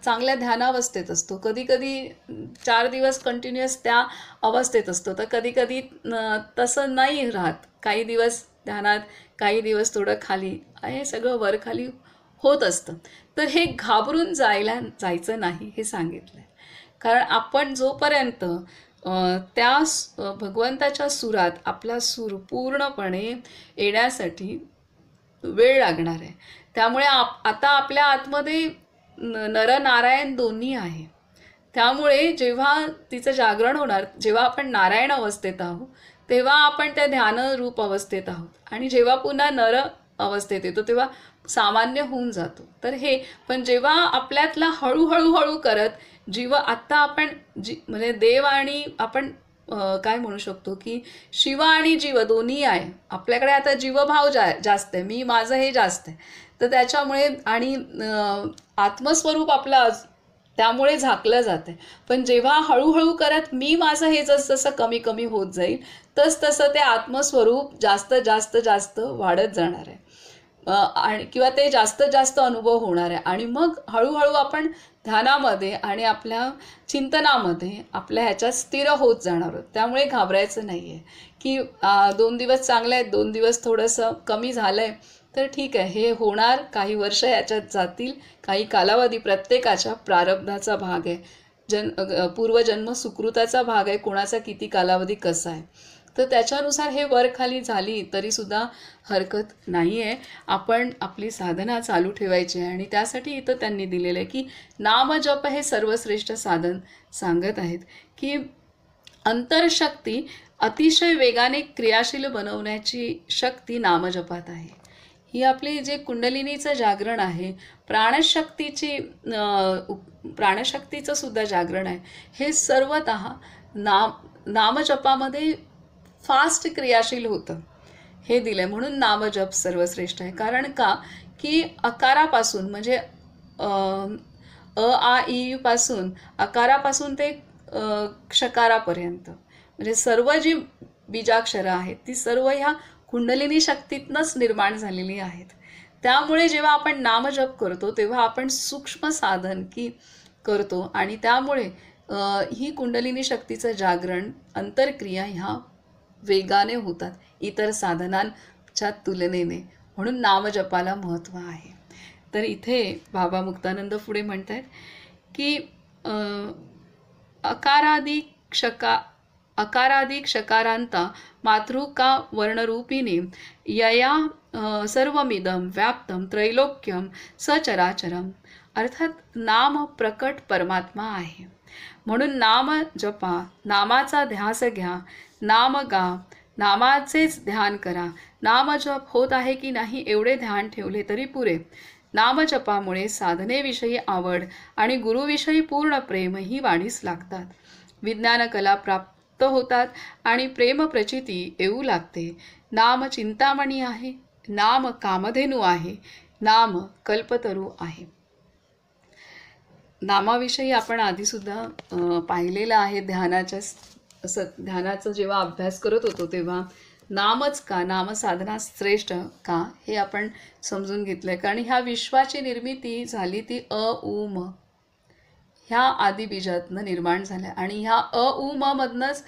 चांगल्या ध्यानावस्थेत असतो, कधी कधी 4 दिवस कंटिन्युअस त्या अवस्थेत असतो, तर कधी कधी तसं नाही राहत. काही दिवस ध्यानात, काही दिवस थोडं खाली, हे सगळं वर खाली होत असतं. तर हे घाबरून जायचं नाही हे सांगितलं आहे. कारण आपण जोपर्यंत त्या भगवंताच्या सुरात आपला सूर पूर्णपणे येण्यासाठी वेळ लागणार आहे. त्यामुळे आता आपल्या आतमध्ये नरनारायण दोन्ही आहे. त्यामुळे जेव्हा तिचं जागरण होणार, जेव्हा आपण नारायण अवस्थेत आहोत तेव्हा आपण त्या ध्यान रूप अवस्थेत आहोत, आणि जेव्हा पुन्हा नर अवस्थेत येतो तेव्हा सामान्य होऊन जातो. तर हे पण जेव्हा आपल्यातला हळूहळू करत जीव, आत्ता आपण म्हणजे देव आणि आपण काय म्हणू शकतो की शिव आणि जीव दोन्ही आहे आपल्याकडे. आता जीवभाव जास्त आहे, मी माझं हे जास्त आहे. तर त्याच्यामुळे आणि आत्मस्वरूप आपलं त्यामुळे झाकलं जाते. पण जेव्हा हळूहळू करत मी माझं हे जसं कमी कमी होत जाईल तसं ते आत्मस्वरूप जास्त जास्त जास्त वाढत जाणार आहे. आणि किंवा ते जास्त जास्त अनुभव होणार आहे. आणि मग हळूहळू आपण ध्यानामध्ये आणि आपल्या चिंतनामध्ये आपल्या ह्याच्यात स्थिर होत जाणार आहोत. त्यामुळे घाबरायचं नाही आहे की 2 दिवस चांगले आहेत, 2 दिवस थोडंसं कमी झालं आहे, तर ठीक आहे, हे होणार. काही वर्ष याच्यात जातील, काही कालावधी प्रत्येकाच्या प्रारब्धाचा भाग आहे, पूर्वजन्म सुकृताचा भाग आहे, कोणाचा किती कालावधी कसा आहे, तर त्याच्यानुसार हे वर खाली झाली तरीसुद्धा हरकत नाही आहे. आपण आपली साधना चालू ठेवायची आहे. आणि त्यासाठी इथं त्यांनी दिलेलं आहे की नामजप हे सर्वश्रेष्ठ साधन सांगत आहेत की अंतरशक्ती अतिशय वेगाने क्रियाशील बनवण्याची शक्ती नामजपात आहे. ही आपली जे कुंडलिनीचं जागरण आहे, प्राणशक्तीचं सुद्धा जागरण आहे, हे सर्वतः नामजपामध्ये फास्ट क्रियाशील होतं, हे दिलं आहे. म्हणून नामजप सर्वश्रेष्ठ आहे. कारण का की अकारापासून म्हणजे आ ई पासून अकारापासून ते क्षकारापर्यंत म्हणजे सर्व जी बीजाक्षरं आहेत ती सर्व ह्या कुंडलिनी शक्तीतनंच निर्माण झालेली आहेत. त्यामुळे जेव्हा आपण नामजप करतो तेव्हा आपण सूक्ष्म साधन की करतो आणि त्यामुळे ही कुंडलिनी शक्तीचं जागरण, अंतरक्रिया ह्या वेगाने होतात इतर साधनांच्या तुलनेने. म्हणून नामजपाला महत्त्व आहे. तर इथे बाबा मुक्तानंद पुढे म्हणत आहेत की अकारादी क्षकारांता मातृका वर्णरूपिणी यया सर्वमिदं व्याप्तम त्रैलोक्यम सचराचरम. अर्थात नाम प्रकट परमात्मा आहे. म्हणून नाम जपा, नामाचा ध्यास घ्या, नाम गा, नामाचेच ध्यान करा. नामजप होत आहे की नाही एवढे ध्यान ठेवले तरी पुरे. नामजपामुळे साधनेविषयी आवड आणि गुरुविषयी पूर्ण प्रेमही वाढीस लागतात. विज्ञान कला प्राप्त होतात आणि प्रेम प्रचिती येऊ लागते. नाम चिंतामणी आहे, नाम कामधेनू आहे, नाम कल्पतरू आहे. नामाविषयी आपण आधीसुद्धा पाहिलेलं आहे. ध्यानाचा जेव्हा अभ्यास करत होतो तेव्हा नामच का, नामसाधना श्रेष्ठ का हे आपण समजून घेतलं आहे. कारण ह्या विश्वाची निर्मिती झाली ती अ उ म ह्या आदिबीजातनं निर्माण झाल्या आणि ह्या अ उ म मधनंच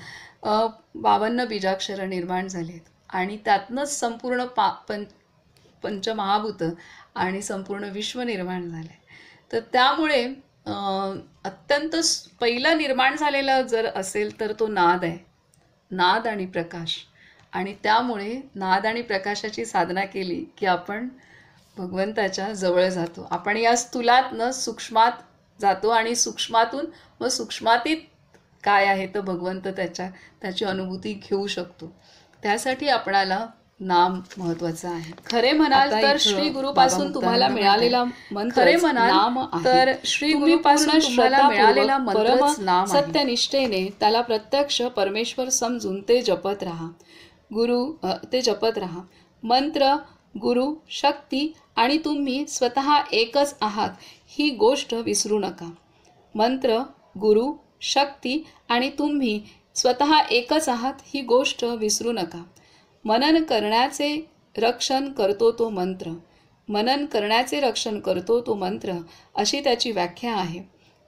52 बीजाक्षरं निर्माण झालेत आणि त्यातनंच संपूर्ण पंचमहाभूत आणि संपूर्ण विश्व निर्माण झाले. तर त्यामुळे अत्यंत पहिलं निर्माण झालेलं जर असेल तर तो नाद आहे, नाद आणि प्रकाश. आणि त्यामुळे नाद आणि प्रकाशाची साधना केली की आपण भगवंताच्या जवळ जातो. आपण या स्थूलातनं सूक्ष्मात जातो आणि सूक्ष्मातून व सूक्ष्मातीत काय आहे तर भगवंत त्याची अनुभूती घेऊ शकतो. त्यासाठी आपणाला नाम महत्वाचं आहे. खरे म्हणाल तर श्री गुरुपासून तुम्हाला मिळालेला मंत्र, खरे म्हणाल तर श्री गुरुपासून तुम्हाला मिळालेला मंत्रच नाम आहे. सत्यनिष्ठेने त्याला प्रत्यक्ष परमेश्वर समजून ते जपत राहा. ते जपत राहा. मंत्र, गुरु, शक्ती आणि तुम्ही स्वतः एकच आहात ही गोष्ट विसरू नका. मंत्र, गुरु, शक्ती आणि तुम्ही स्वतः एकच आहात ही गोष्ट विसरू नका. मनन करण्याचे रक्षण करतो तो मंत्र. मनन करण्याचे रक्षण करतो तो मंत्र अशी त्याची व्याख्या आहे.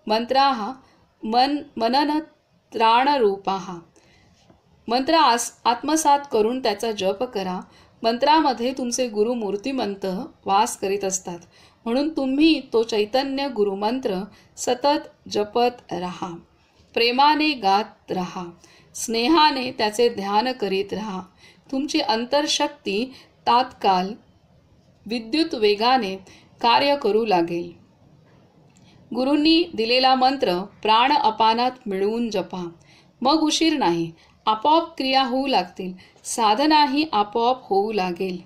मंत्राः मनन त्राणरूपाः. मंत्र आत्मसात करून त्याचा जप करा. मंत्रामध्ये तुमचे गुरु मूर्तिमंत वास करीत असतात. म्हणून तुम्ही तो चैतन्य गुरुमंत्र सतत जपत राहा. प्रेमाने गात राहा. स्नेहाने त्याचे ध्यान करीत राहा. तुमची अंतरशक्ती तात्काळ विद्युत वेगाने कार्य करू लागेल. गुरूंनी दिलेला मंत्र प्राण अपानात मिळवून जपा. मग उशीर नाही, आपोआप क्रिया होऊ लागतील. साधनाही आपोआप होऊ लागेल.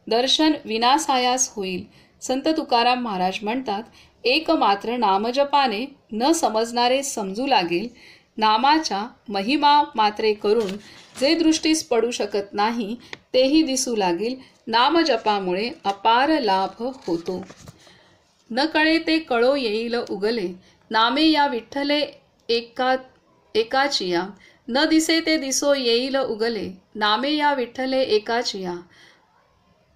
दर्शन विनासायास होईल. संत तुकाराम महाराज म्हणतात, एकमात्र नामजपाने न समजणारे समजू लागेल. नामाच्या महिमा मात्रे करून जे दृष्टीस पडू शकत नाही तेही दिसू लागेल. नामजपामुळे अपार लाभ होतो. न कळे ते कळो येईल उगले. नामे या विठ्ठले एकाचिया, न दिसे ते दिसो येईल उगले, नामे या विठ्ठले एकाचिया,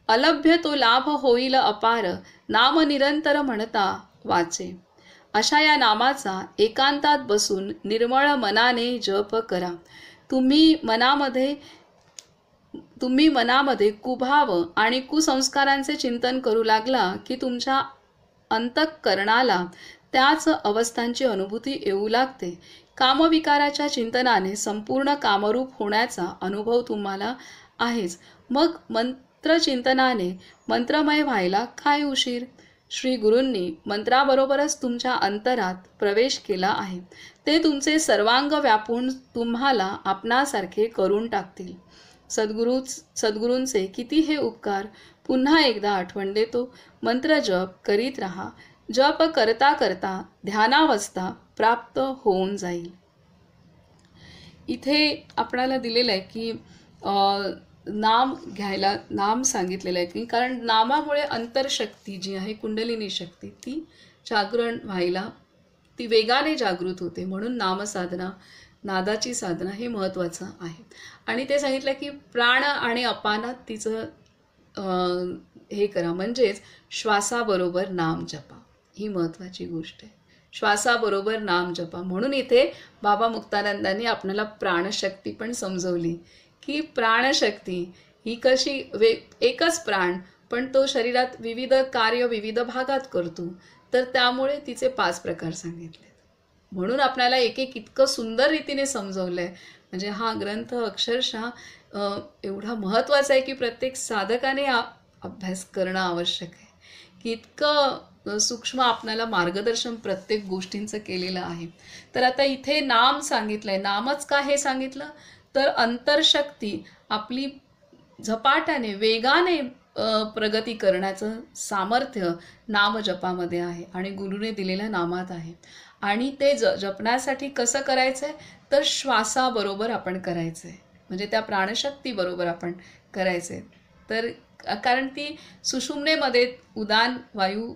अलभ्य तो लाभ होईल अपार, नाम निरंतर म्हणता वाचे. अशा या नामाचा एकांतात बसून निर्मळ मनाने जप करा. तुम्ही मनामध्ये कुभाव आणि कुसंस्कारांचे चिंतन करू लागला की तुमच्या अंतःकरणाला त्याच अवस्थांची अनुभूती येऊ लागते. कामविकाराच्या चिंतनाने संपूर्ण कामरूप होण्याचा अनुभव तुम्हाला आहेच. मग मंत्रचिंतनाने मंत्रमय व्हायला काय उशीर? श्री गुरूंनी मंत्राबरोबरच तुमच्या अंतरात प्रवेश केला आहे. ते तुमचे सर्वांग व्यापून तुम्हाला आपणासारखे करून टाकतील. सद्गुरूंचे किती हे उपकार पुन्हा एकदा आठवण देतो. मंत्र जप करीत राहा. जप करता करता ध्यानावस्था प्राप्त होऊन जाईल. इथे आपल्याला दिलेलं आहे की नाम घ्यायला, नाम सांगितलेलं आहे की कारण नामामुळे अंतरशक्ती जी आहे, कुंडलिनी शक्ती, ती जागरण व्हायला, ती वेगाने जागृत होते. म्हणून नामसाधना, नादाची साधना हे महत्त्वाचं आहे. आणि ते सांगितलं की प्राण आणि अपानात तिचं हे करा, म्हणजेच श्वासाबरोबर नाम जपा. ही महत्त्वाची गोष्ट आहे. श्वासाबरोबर नाम जपा. म्हणून इथे बाबा मुक्तानंदांनी आपल्याला प्राणशक्ती पण समजवली की प्राणशक्ती ही कशी एकच प्राण, पण तो शरीरात विविध कार्य विविध भागात करतो. तर त्यामुळे तिचे 5 प्रकार सांगितले. म्हणून आपल्याला एक एक इतकं सुंदर रीतीने समजवलं आहे. म्हणजे हा ग्रंथ अक्षरशः एवढा महत्त्वाचा आहे की प्रत्येक साधकाने अभ्यास करणं आवश्यक आहे. की इतकं सूक्ष्म आपल्याला मार्गदर्शन प्रत्येक गोष्टींचं केलेलं आहे. तर आता इथे नाम सांगितलं आहे. नामच का हे सांगितलं तर अंतरशक्ती आपली झपाट्याने वेगाने प्रगती करण्याचं सामर्थ्य नामजपामध्ये आहे आणि गुरुने दिलेल्या नामात आहे. आणि ते जपण्यासाठी कसं करायचं आहे तर श्वासाबरोबर आपण करायचं आहे. म्हणजे त्या प्राणशक्तीबरोबर आपण करायचं आहे. तर कारण ती सुषुम्नेमध्ये उदान वायू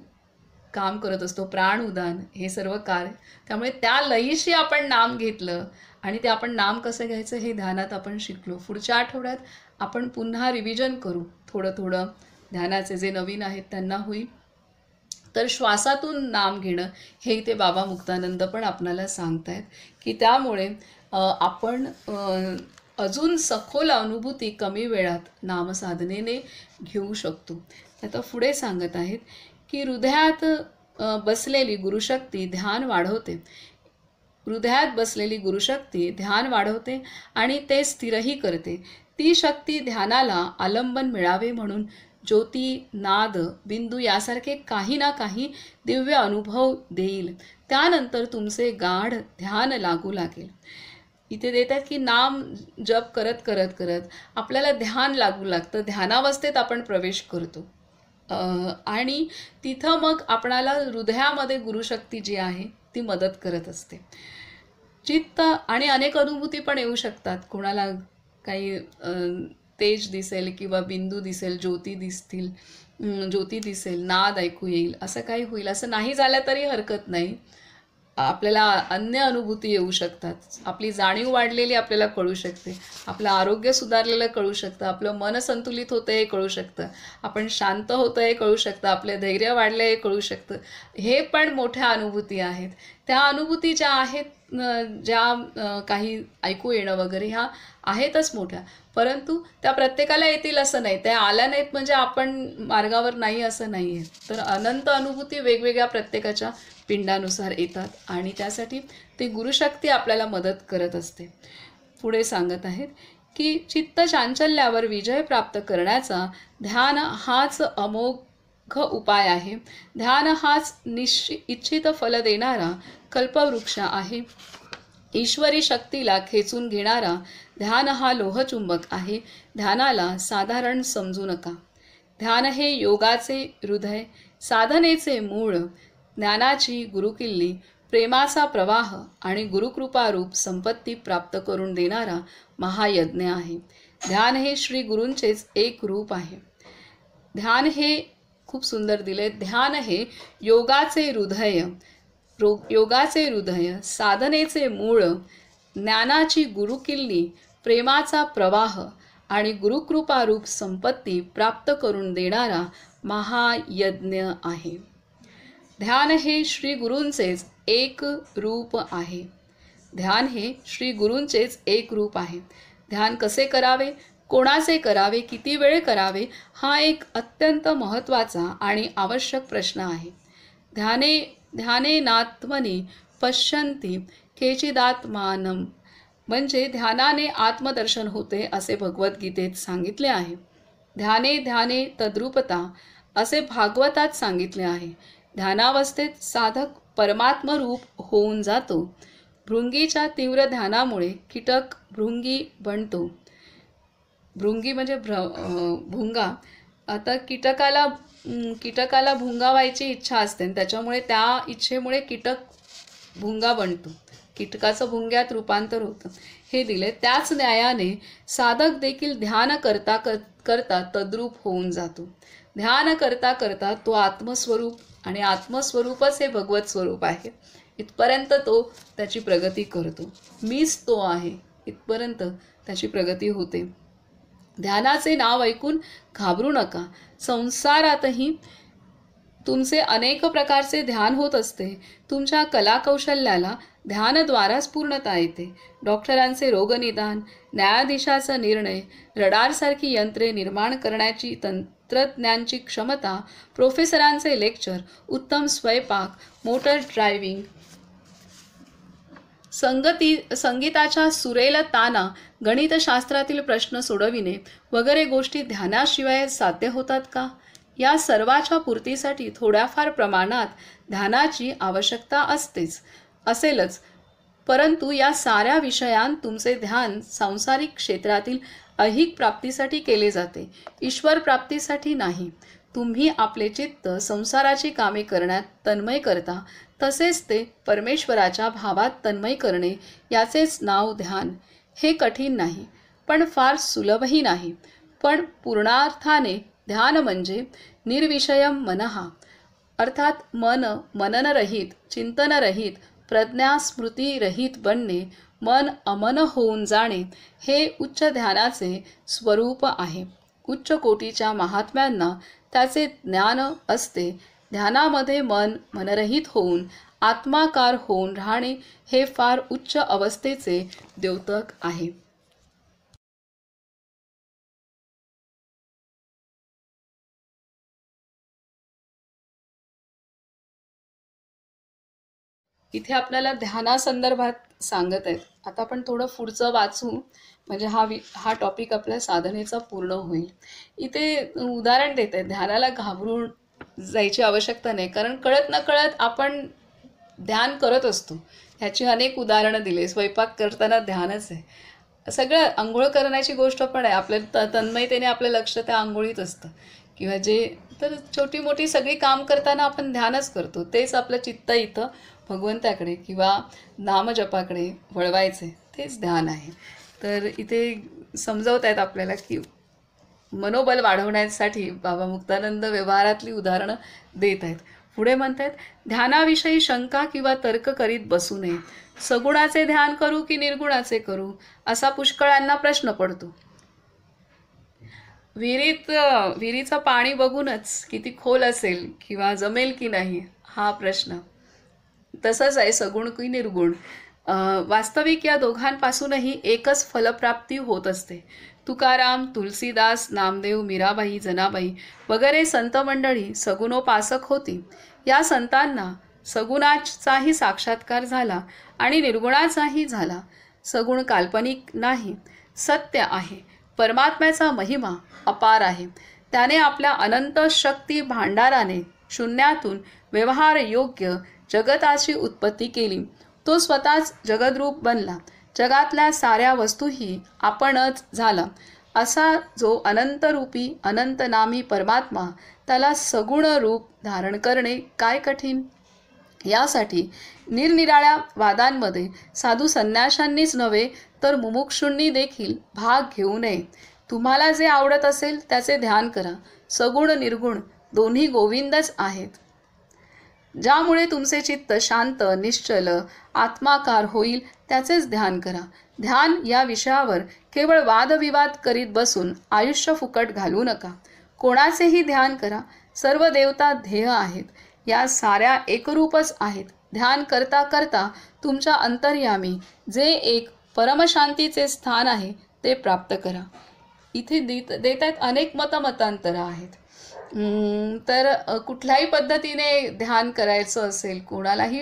काम करत असतो, प्राण उदान हे सर्व कार्य. त्यामुळे त्या लयीशी आपण नाम घेतलं आणि ते आपण नाम कसं घ्यायचं हे ध्यानात आपण शिकलो. पुढच्या आठवड्यात आपण पुन्हा रिव्हिजन करू. थोडं ध्यानाचे जे नवीन आहेत त्यांना होईल. तर श्वासातून नाम घेणं हे इथे बाबा मुक्तानंद पण आपल्याला सांगतायत की त्यामुळे आपण अजून सखोल अनुभूती कमी वेळात नामसाधनेने घेऊ शकतो. आता पुढे सांगत आहेत की हृदयात बसलेली गुरुशक्ती ध्यान वाढवते. हृदयात बसलेली गुरुशक्ती ध्यान वाढवते आणि ते स्थिरही करते. ती शक्ती ध्यानाला आलंबन मिळावे म्हणून ज्योती, नाद, बिंदू यासारखे काही ना काही दिव्य अनुभव देईल. त्यानंतर तुमचे गाढ ध्यान लागू लागेल. इथे देतात की नाम जप करत करत करत आपल्याला ध्यान लागू लागतं. ध्यानावस्थेत आपण प्रवेश करतो आणि तिथं मग आपणाला हृदयामध्ये गुरुशक्ती जी आहे ती मदत करत असते. चित्त आणि अनेक अनुभूती पण येऊ शकतात. कोणाला काही तेज दिसेल किंवा बिंदू दिसेल, ज्योती दिसेल, नाद ऐकू येईल, असं काही होईल. असं नाही झालं तरी हरकत नाही. आपल्याला अन्य अनुभूती येऊ शकतात. आपली जाणीव वाढलेली आपल्याला कळू शकते. आपलं आरोग्य सुधारलेलं कळू शकतं. आपलं मन संतुलित होतं हे कळू शकतं. आपण शांत होतं हे कळू शकतं. आपले धैर्य वाढलं हे कळू शकतं. हे पण मोठ्या अनुभूती आहेत. त्या अनुभूती ज्या आहेत, ज्या काही ऐकू येणं वगैरे ह्या आहेतच मोठ्या, परंतु त्या प्रत्येकाला येतील असं नाही. त्या आल्या नाहीत म्हणजे आपण मार्गावर नाही असं नाही आहे. तर अनंत अनुभूती वेगवेगळ्या प्रत्येकाच्या पिंडानुसार येतात आणि त्यासाठी ती गुरुशक्ती आपल्याला मदत करत असते. पुढे सांगत आहेत की चित्त चांचल्यावर विजय प्राप्त करण्याचा ध्यान हाच अमोघ उपाय आहे. ध्यान हाच इच्छित फल देणारा कल्पवृक्ष आहे. ईश्वरी शक्तीला खेचून घेणारा ध्यान हा लोहचुंबक आहे. ध्यानाला साधारण समजू नका. ध्यान हे योगाचे हृदय, साधनेचे मूळ, ज्ञानाची गुरुकिल्ली, प्रेमाचा प्रवाह आणि गुरुकृपारूप संपत्ती प्राप्त करून देणारा महायज्ञ आहे. ध्यान हे श्री गुरूंचेच एक रूप आहे. ध्यान हे खूप सुंदर दिले. ध्यान हे योगाचे हृदय, योगाचे हृदय, साधनेचे मूळ, ज्ञानाची गुरुकिल्ली, प्रेमाचा प्रवाह आणि गुरुकृपारूप संपत्ती प्राप्त करून देणारा महायज्ञ आहे. ध्यान हे श्री गुरूंचेच एक रूप आहे. ध्यान हे श्री गुरूंचेच एक रूप आहे. ध्यान कसे करावे, कोणाचे करावे, किती वेळ करावे, हा एक अत्यंत महत्त्वाचा आणि आवश्यक प्रश्न आहे. ध्यानेनात्मनि पश्यन्ति केचिदात्मानं, म्हणजे ध्यानाने आत्मदर्शन होते असे भगवद्गीतेत सांगितले आहे. ध्याने तद्रूपता असे भागवतात सांगितले आहे. ध्यानावस्थेत साधक परमात्मरूप होऊन जातो. भृंगीच्या तीव्र ध्यानामुळे कीटक भृंगी बनतो. भृंगी म्हणजे भुंगा. आता कीटकाला भुंगा व्हायची इच्छा असते, त्याच्यामुळे त्या इच्छेमुळे कीटक भुंगा बनतो. कीटकाचं भुंग्यात रूपांतर होतं. हे दिले. त्याच न्यायाने साधक देखील ध्यान करता तद्रूप होऊन जातो. ध्यान करता तो आत्मस्वरूप, आणि आत्मस्वरूपच हे भगवत स्वरूप आहे, इथपर्यंत तो त्याची प्रगती करतो. मीच तो आहे इथपर्यंत त्याची प्रगती होते. ध्यानाचे नाव ऐकून घाबरू नका. संसारातही तुमचे अनेक प्रकारचे ध्यान होत असते. तुमच्या कलाकौशल्याला ध्यानद्वाराच पूर्णता येते. डॉक्टरांचे रोगनिदान, न्यायाधीशाचा निर्णय, रडारसारखी यंत्रे निर्माण करण्याची तंत्रज्ञांची क्षमता, प्रोफेसरांचे लेक्चर, उत्तम स्वयंपाक, मोटर ड्रायव्हिंग, संगीताच्या सुरेल ताना, गणितशास्त्रातील प्रश्न सोडविणे वगैरे गोष्टी ध्यानाशिवाय साध्य होतात का? या सर्वाच्या पूर्तीसाठी थोड्याफार प्रमाणात ध्यानाची आवश्यकता असेलच. परंतु या साऱ्या विषयांत तुमचे ध्यान सांसारिक क्षेत्रातील ऐहिक प्राप्तीसाठी केले जाते, ईश्वर प्राप्तीसाठी नाही. तुम्ही आपले चित्त संसाराची कामे करण्यात तन्मय करता, तसेच ते परमेश्वराच्या भावात तन्मय करणे, याचेच नाव ध्यान. हे कठीण नाही, पण फार सुलभही नाही. पण पूर्णार्थाने ध्यान म्हणजे निर्विषयम मनहा, अर्थात मन मननरहित, चिंतनरहित, प्रज्ञा स्मृतीरहित बनणे, मन अमन होऊन जाणे, हे उच्च ध्यानाचे स्वरूप आहे. उच्च कोटीच्या महात्म्यांना त्याचे ज्ञान असते. ध्यानामध्ये मन मनरहित होऊन आत्माकार होऊन राहणे हे फार उच्च अवस्थेचे द्योतक आहे. इथे आपल्याला ध्यानासंदर्भात सांगत आहेत. आता आपण थोडं पुढचं वाचू, म्हणजे हा टॉपिक आपल्या साधनेचा पूर्ण होईल. इथे उदाहरण देत आहेत. ध्यानाला घाबरून जायची आवश्यकता नाही, कारण कळत न कळत आपण ध्यान करत असतो. ह्याची अनेक उदाहरणं दिली. स्वयंपाक करताना ध्यानच आहे. सगळं आंघोळ करण्याची गोष्ट पण आहे. आपल्या तन्मयतेने आपलं लक्ष त्या आंघोळीत असतं, किंवा तर छोटी मोठी सगळी काम करताना आपण ध्यानच करतो. तेच आपलं चित्त इथं भगवंताकडे किंवा नामजपाकडे वळवायचे, तेच ध्यान आहे. तर इथे समजवत आहेत आपल्याला की मनोबल वाढवण्यासाठी बाबा मुक्तानंद व्यवहारातली उदाहरणं देत आहेत. पुढे म्हणतात, ध्यानाविषयी शंका किंवा तर्क करीत बसू नये. सगुणाचे ध्यान करू की निर्गुणाचे करू, असा पुष्कळांना प्रश्न पडतो. विहिरीचं पाणी बघूनच किती खोल असेल किंवा जमेल की नाही हा प्रश्न. तसंच आहे सगुण की निर्गुण. वास्तविक या दोघांपासूनही एकच फलप्राप्ती होत असते. तुकाराम, तुलसीदास, नामदेव, मीराबाई, जनाबाई वगैरे संत मंडळी सगुणोपासक होती. या संतांना सगुणाचाही साक्षात्कार झाला आणि निर्गुणाचाही झाला. सगुण काल्पनिक नाही, सत्य आहे. परमात्म्याचा महिमा अपार आहे. त्याने आपल्या अनंत शक्ती भांडाराने शून्यातून व्यवहार योग्य जगताची उत्पत्ती केली. तो स्वतःच जगद्रूप बनला. जगातल्या साऱ्या वस्तूही आपणच झाला. असा जो अनंतरूपी अनंतनामी परमात्मा, त्याला सगुण रूप धारण करणे काय कठीण. यासाठी निरनिराळ्या वादांमध्ये साधू संन्याशांनीच नव्हे तर मुमुक्षूंनी देखील भाग घेऊ नये. तुम्हाला जे आवडत असेल त्याचे ध्यान करा. सगुण निर्गुण दोन्ही गोविंदच आहेत. ज्यामुळे तुमचे चित्त शांत निश्चल आत्माकार होईल त्याचेच ध्यान करा. ध्यान या विषयावर केवळ वादविवाद करीत बसून आयुष्य फुकट घालवू नका. कोणाचेही ध्यान करा. सर्व देवता ध्येय आहेत. या साऱ्या एकरूपच आहेत. ध्यान करता करता तुमच्या अंतर्यामी जे एक परमशांतीचे स्थान आहे ते प्राप्त करा. इथे देत आहेत अनेक मतांतरं आहेत. तर कुठल्याही पद्धतीने ध्यान करायचं असेल, कोणालाही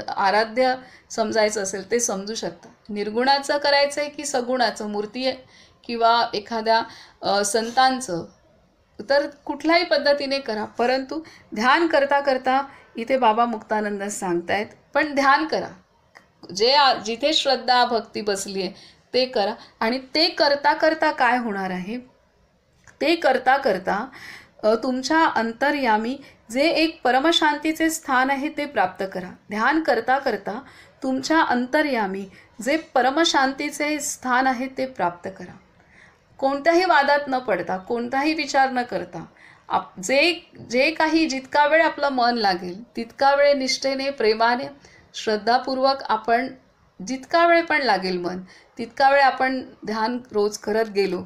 आराध्य समजायचं असेल ते समजू शकतात. निर्गुणाचं करायचं आहे की सगुणाचं, मूर्ती किंवा एखाद्या संतांचं, तर कुठल्याही पद्धतीने करा. परंतु ध्यान करता करता इथे बाबा मुक्तानंद सांगतायत पण ध्यान करा. जिथे श्रद्धा भक्ती बसली आहे ते करा. आणि ते करता करता काय होणार आहे, ते करता करता तुमच्या अंतर्यामी जे एक परमशांतीचे स्थान आहे ते प्राप्त करा. ध्यान करता करता तुमच्या अंतर्यामी जे परमशांतीचे स्थान आहे ते प्राप्त करा. कोणत्याही वादात न पडता, कोणताही विचार न करता, जे काही जितका वेळ आपलं मन लागेल तितका वेळ निष्ठेने, प्रेमाने, श्रद्धापूर्वक आपण जितका वेळ पण लागेल मन तितका वेळ आपण ध्यान रोज करत गेलो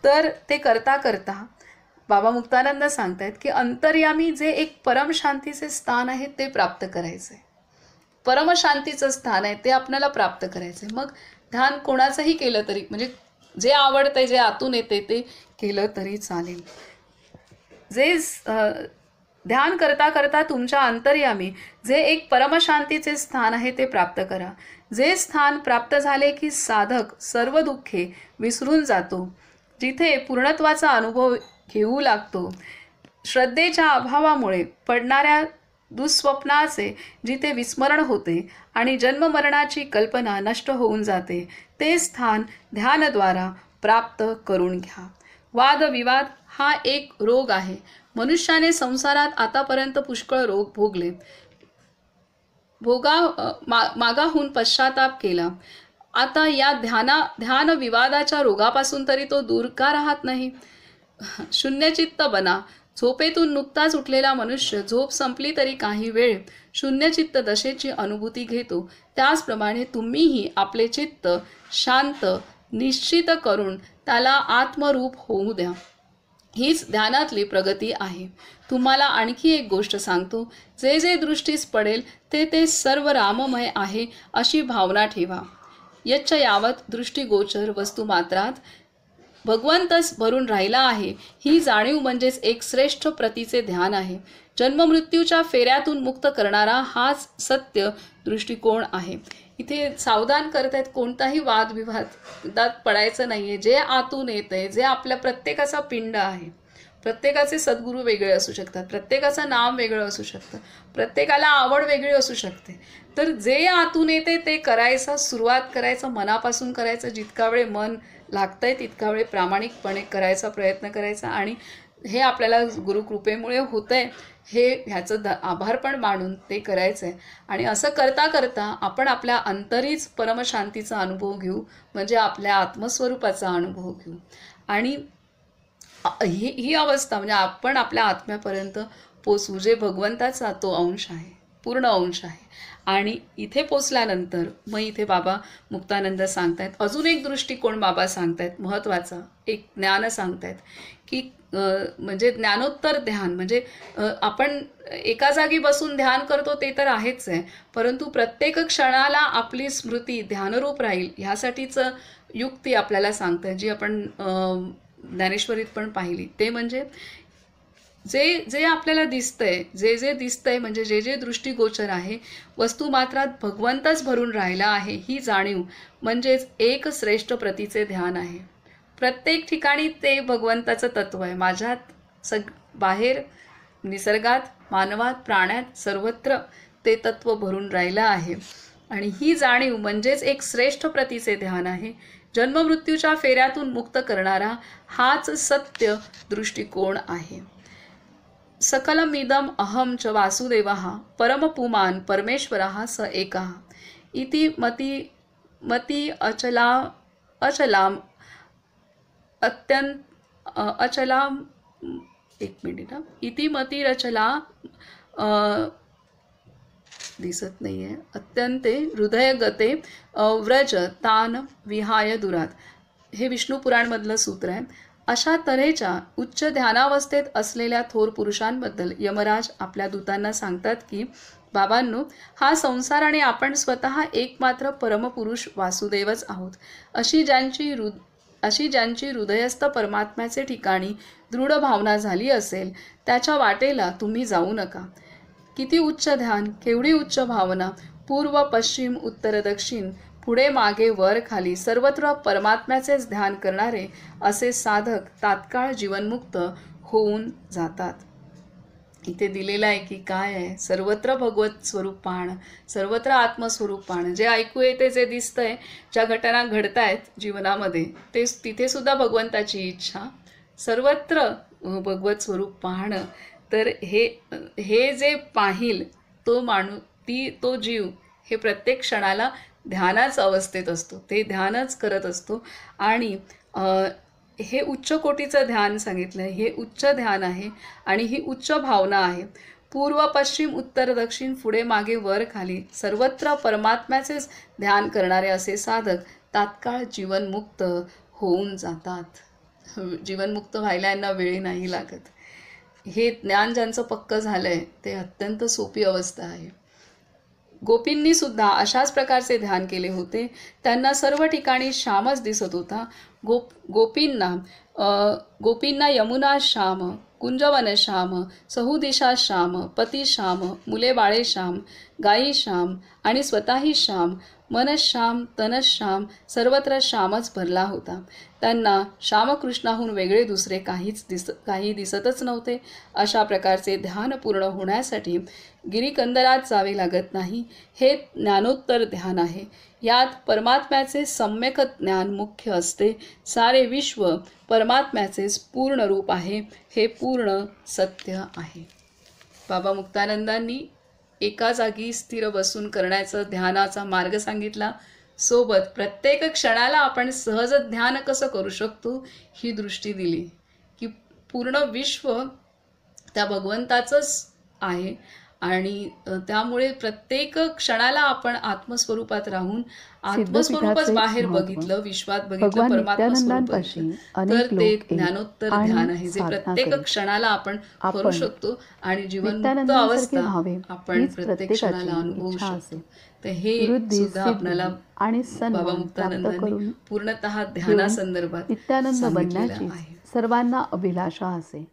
तर ते करता करता बाबा मुक्तानंद सांगतायत की अंतर्यामी जे एक परमशांतीचे स्थान आहे ते प्राप्त करायचं आहे. परमशांतीचं स्थान आहे ते आपल्याला प्राप्त करायचं आहे. मग ध्यान कोणाचंही केलं तरी, म्हणजे जे आवडतंय, जे आतून येते ते केलं तरी चालेल. ध्यान करता करता तुमच्या अंतर्यामी जे एक परमशांतीचे स्थान आहे ते प्राप्त करा. जे स्थान प्राप्त झाले की साधक सर्व दुःखे विसरून जातो. जिथे पूर्णत्वाचा अनुभव घेऊ लागतो. श्रद्धेच्या अभावामुळे पडणाऱ्या दुःस्वप्नाचे जिथे विस्मरण होते आणि जन्ममरणाची कल्पना नष्ट होऊन जाते ते स्थान ध्यानद्वारा प्राप्त करून घ्या. वादविवाद हा एक रोग आहे. मनुष्याने संसारात आतापर्यंत पुष्कळ रोग भोगले, मागाहून पश्चाताप केला. आता या ध्यान विवादाच्या रोगापासून तरी तो दूर का राहत नाही? शून्यचित्त बना. झोपेतून नुकताच उठलेला मनुष्य झोप संपली तरी काही वेळ शून्यचित्त दशेची अनुभूती घेतो. त्याचप्रमाणे तुम्हीही आपले चित्त शांत निश्चित करून त्याला आत्मरूप होऊ द्या. हीच ध्यानातली प्रगती आहे. तुम्हाला आणखी एक गोष्ट सांगतो. जे जे दृष्टीस पडेल ते सर्व राममय आहे अशी भावना ठेवा. यच्च यावत दृष्टीगोचर वस्तुमात्रात भगवंतच भरून राहिला आहे ही जाणीव म्हणजेच एक श्रेष्ठ प्रतीचे ध्यान आहे. जन्ममृत्यूच्या फेऱ्यातून मुक्त करणारा हाच सत्य दृष्टिकोन आहे. इथे सावधान करत आहेत, कोणताही वादविवादात पडायचं नाही आहे. जे आतून येत आहे, जे आपल्या प्रत्येकाचा पिंड आहे. प्रत्येकाचे सद्गुरू वेगळे असू शकतात, प्रत्येकाचं नाम वेगळं असू शकतं, प्रत्येकाला आवड वेगळी असू शकते. तर जे आतून येते ते करायचं, सुरुवात करायचं, मनापासून करायचं. जितका वेळ मन लागतंय तितका वेळ प्रामाणिकपणे करायचा प्रयत्न करायचा. आणि हे आपल्याला गुरुकृपेमुळे होतंय हे ह्याचं आभार पण मानून ते करायचं आहे. आणि असं करता करता आपण आपल्या अंतरीच परमशांतीचा अनुभव घेऊ, म्हणजे आपल्या आत्मस्वरूपाचा अनुभव घेऊ. आणि ही अवस्था म्हणजे आपण आपल्या आत्म्यापर्यंत पोचू, जे भगवंताचा तो अंश आहे, पूर्ण अंश आहे. आणि इथे पोचल्यानंतर मग इथे बाबा मुक्तानंद सांगतायत अजून एक दृष्टिकोन बाबा सांगतायत महत्त्वाचा, एक ज्ञान सांगतायत की म्हणजे ज्ञानोत्तर ध्यान. म्हणजे आपण एका जागी बसून ध्यान करतो ते तर आहेच आहे, परंतु प्रत्येक क्षणाला आपली स्मृती ध्यानरूप राहील ह्यासाठीच युक्ती आपल्याला सांगताय, जी आपण ज्ञानेश्वरीत पण पाहिली. ते म्हणजे जे जे आपल्याला दिसतंय, जे जे दिसतंय म्हणजे जे जे दृष्टीगोचर आहे, वस्तुमात्रात भगवंतच भरून राहिला आहे ही जाणीव म्हणजेच एक श्रेष्ठ प्रतीचे ध्यान आहे. प्रत्येक ठिकाणी ते भगवंताचं तत्व आहे. माझ्यात बाहेर निसर्गात, मानवात, प्राण्यात सर्वत्र ते तत्व भरून राहिलं आहे. आणि ही जाणीव म्हणजेच एक श्रेष्ठ प्रतीचे ध्यान आहे. जन्ममृत्यूच्या फेऱ्यातून मुक्त करणारा हाच सत्य दृष्टिकोन आहे. सकलमिदम अहम च वासुदेवः परमपुमान् परमेश्वरः स एकः इति मती अचलाम अत्यंत अचलाम एक मिनिट इति मतिरचला दिसत नाही आहे. अत्यंते हृदयगते व्रज तान विहाय दुरात, हे विष्णू पुराणमधलं सूत्र आहे. अशा तऱ्हेच्या उच्च ध्यानावस्थेत असलेल्या थोर पुरुषांबद्दल यमराज आपल्या दूतांना सांगतात की बाबांनो, हा संसार आणि आपण स्वतः एकमात्र परमपुरुष वासुदेवच आहोत. अशी ज्यांची हृदयस्थ परमात्म्याचे ठिकाणी दृढ भावना झाली असेल त्याच्या वाटेला तुम्ही जाऊ नका. किती उच्च ध्यान, केवढी उच्च भावना, पूर्व पश्चिम उत्तर दक्षिण पुढे मागे वर खाली सर्वत्र परमात्म्याचेच ध्यान करणारे असे साधक तात्काळ जीवनमुक्त होऊन जातात. इथे दिलेलं आहे की काय आहे, सर्वत्र भगवत स्वरूप पाहणं, सर्वत्र आत्मस्वरूप पाहणं. जे ऐकू येते, जे दिसतंय, ज्या घटना घडतायत जीवनामध्ये, ते तिथे सुद्धा भगवंताची इच्छा, सर्वत्र भगवत स्वरूप पाहणं. तर हे जे पाहिल तो जीव हे प्रत्येक क्षणाला ध्यानाच अवस्थेत असतो, ते ध्यानच करत असतो. आणि हे उच्च कोटीचं ध्यान सांगितलं आहे, हे उच्च ध्यान आहे आणि ही उच्च भावना आहे. पूर्व पश्चिम उत्तर दक्षिण पुढे मागे वर खाली सर्वत्र परमात्म्याचेच ध्यान करणारे असे साधक तात्काळ जीवनमुक्त होऊन जातात. जीवनमुक्त व्हायला यांना वेळ नाही लागत. हे ज्ञान ज्यांचं पक्कं झालं आहे ते अत्यंत सोपी अवस्था आहे. गोपींनी सुद्धा अशाच प्रकारचे ध्यान केले होते. त्यांना सर्व ठिकाणी श्यामच दिसत होता. गोपींना यमुना श्याम, कुंजवन श्याम, सहूदिशा श्याम, पती श्याम, मुले बाळे श्याम, गायी श्याम आणि स्वतःही श्याम, मनश्याम तनश्याम सर्वत्र श्यामच भरला होता. त्यांना श्यामकृष्णाहून वेगळे दुसरे काही दिसतच नव्हते. अशा प्रकारचे ध्यान पूर्ण होण्यासाठी गिरीकंदरात जावे लागत नाही. हे ज्ञानोत्तर ध्यान आहे. यात परमात्म्याचे सम्यक ज्ञान मुख्य असते. सारे विश्व परमात्म्याचेच पूर्ण रूप आहे, हे पूर्ण सत्य आहे. बाबा मुक्तानंदांनी एका जागी स्थिर बसून करण्याचा ध्यानाचा मार्ग सांगितला. सोबत प्रत्येक क्षणाला आपण सहज ध्यान कसं करू शकतो ही दृष्टी दिली की पूर्ण विश्व त्या भगवंताचंच आहे आणि त्यामुळे प्रत्येक क्षणाला आपण आत्मस्वरूपात राहून आत्मस्वरूपच बाहेर बघितलं, विश्वात बघितलं, परमात्मा स्वरूप तर ते ज्ञानोत्तर ध्यान आहे जे प्रत्येक क्षणाला आपण करू शकतो आणि जीवनमुक्त अवस्था आपण प्रत्येक क्षणाला अनुभवू शकतो. तर हे सुद्धा आपल्याला बाबा मुक्तानंदांनी पूर्णतः ध्यानासंदर्भात सांगितलेलं आहे. सर्वांना अभिलाषा असे.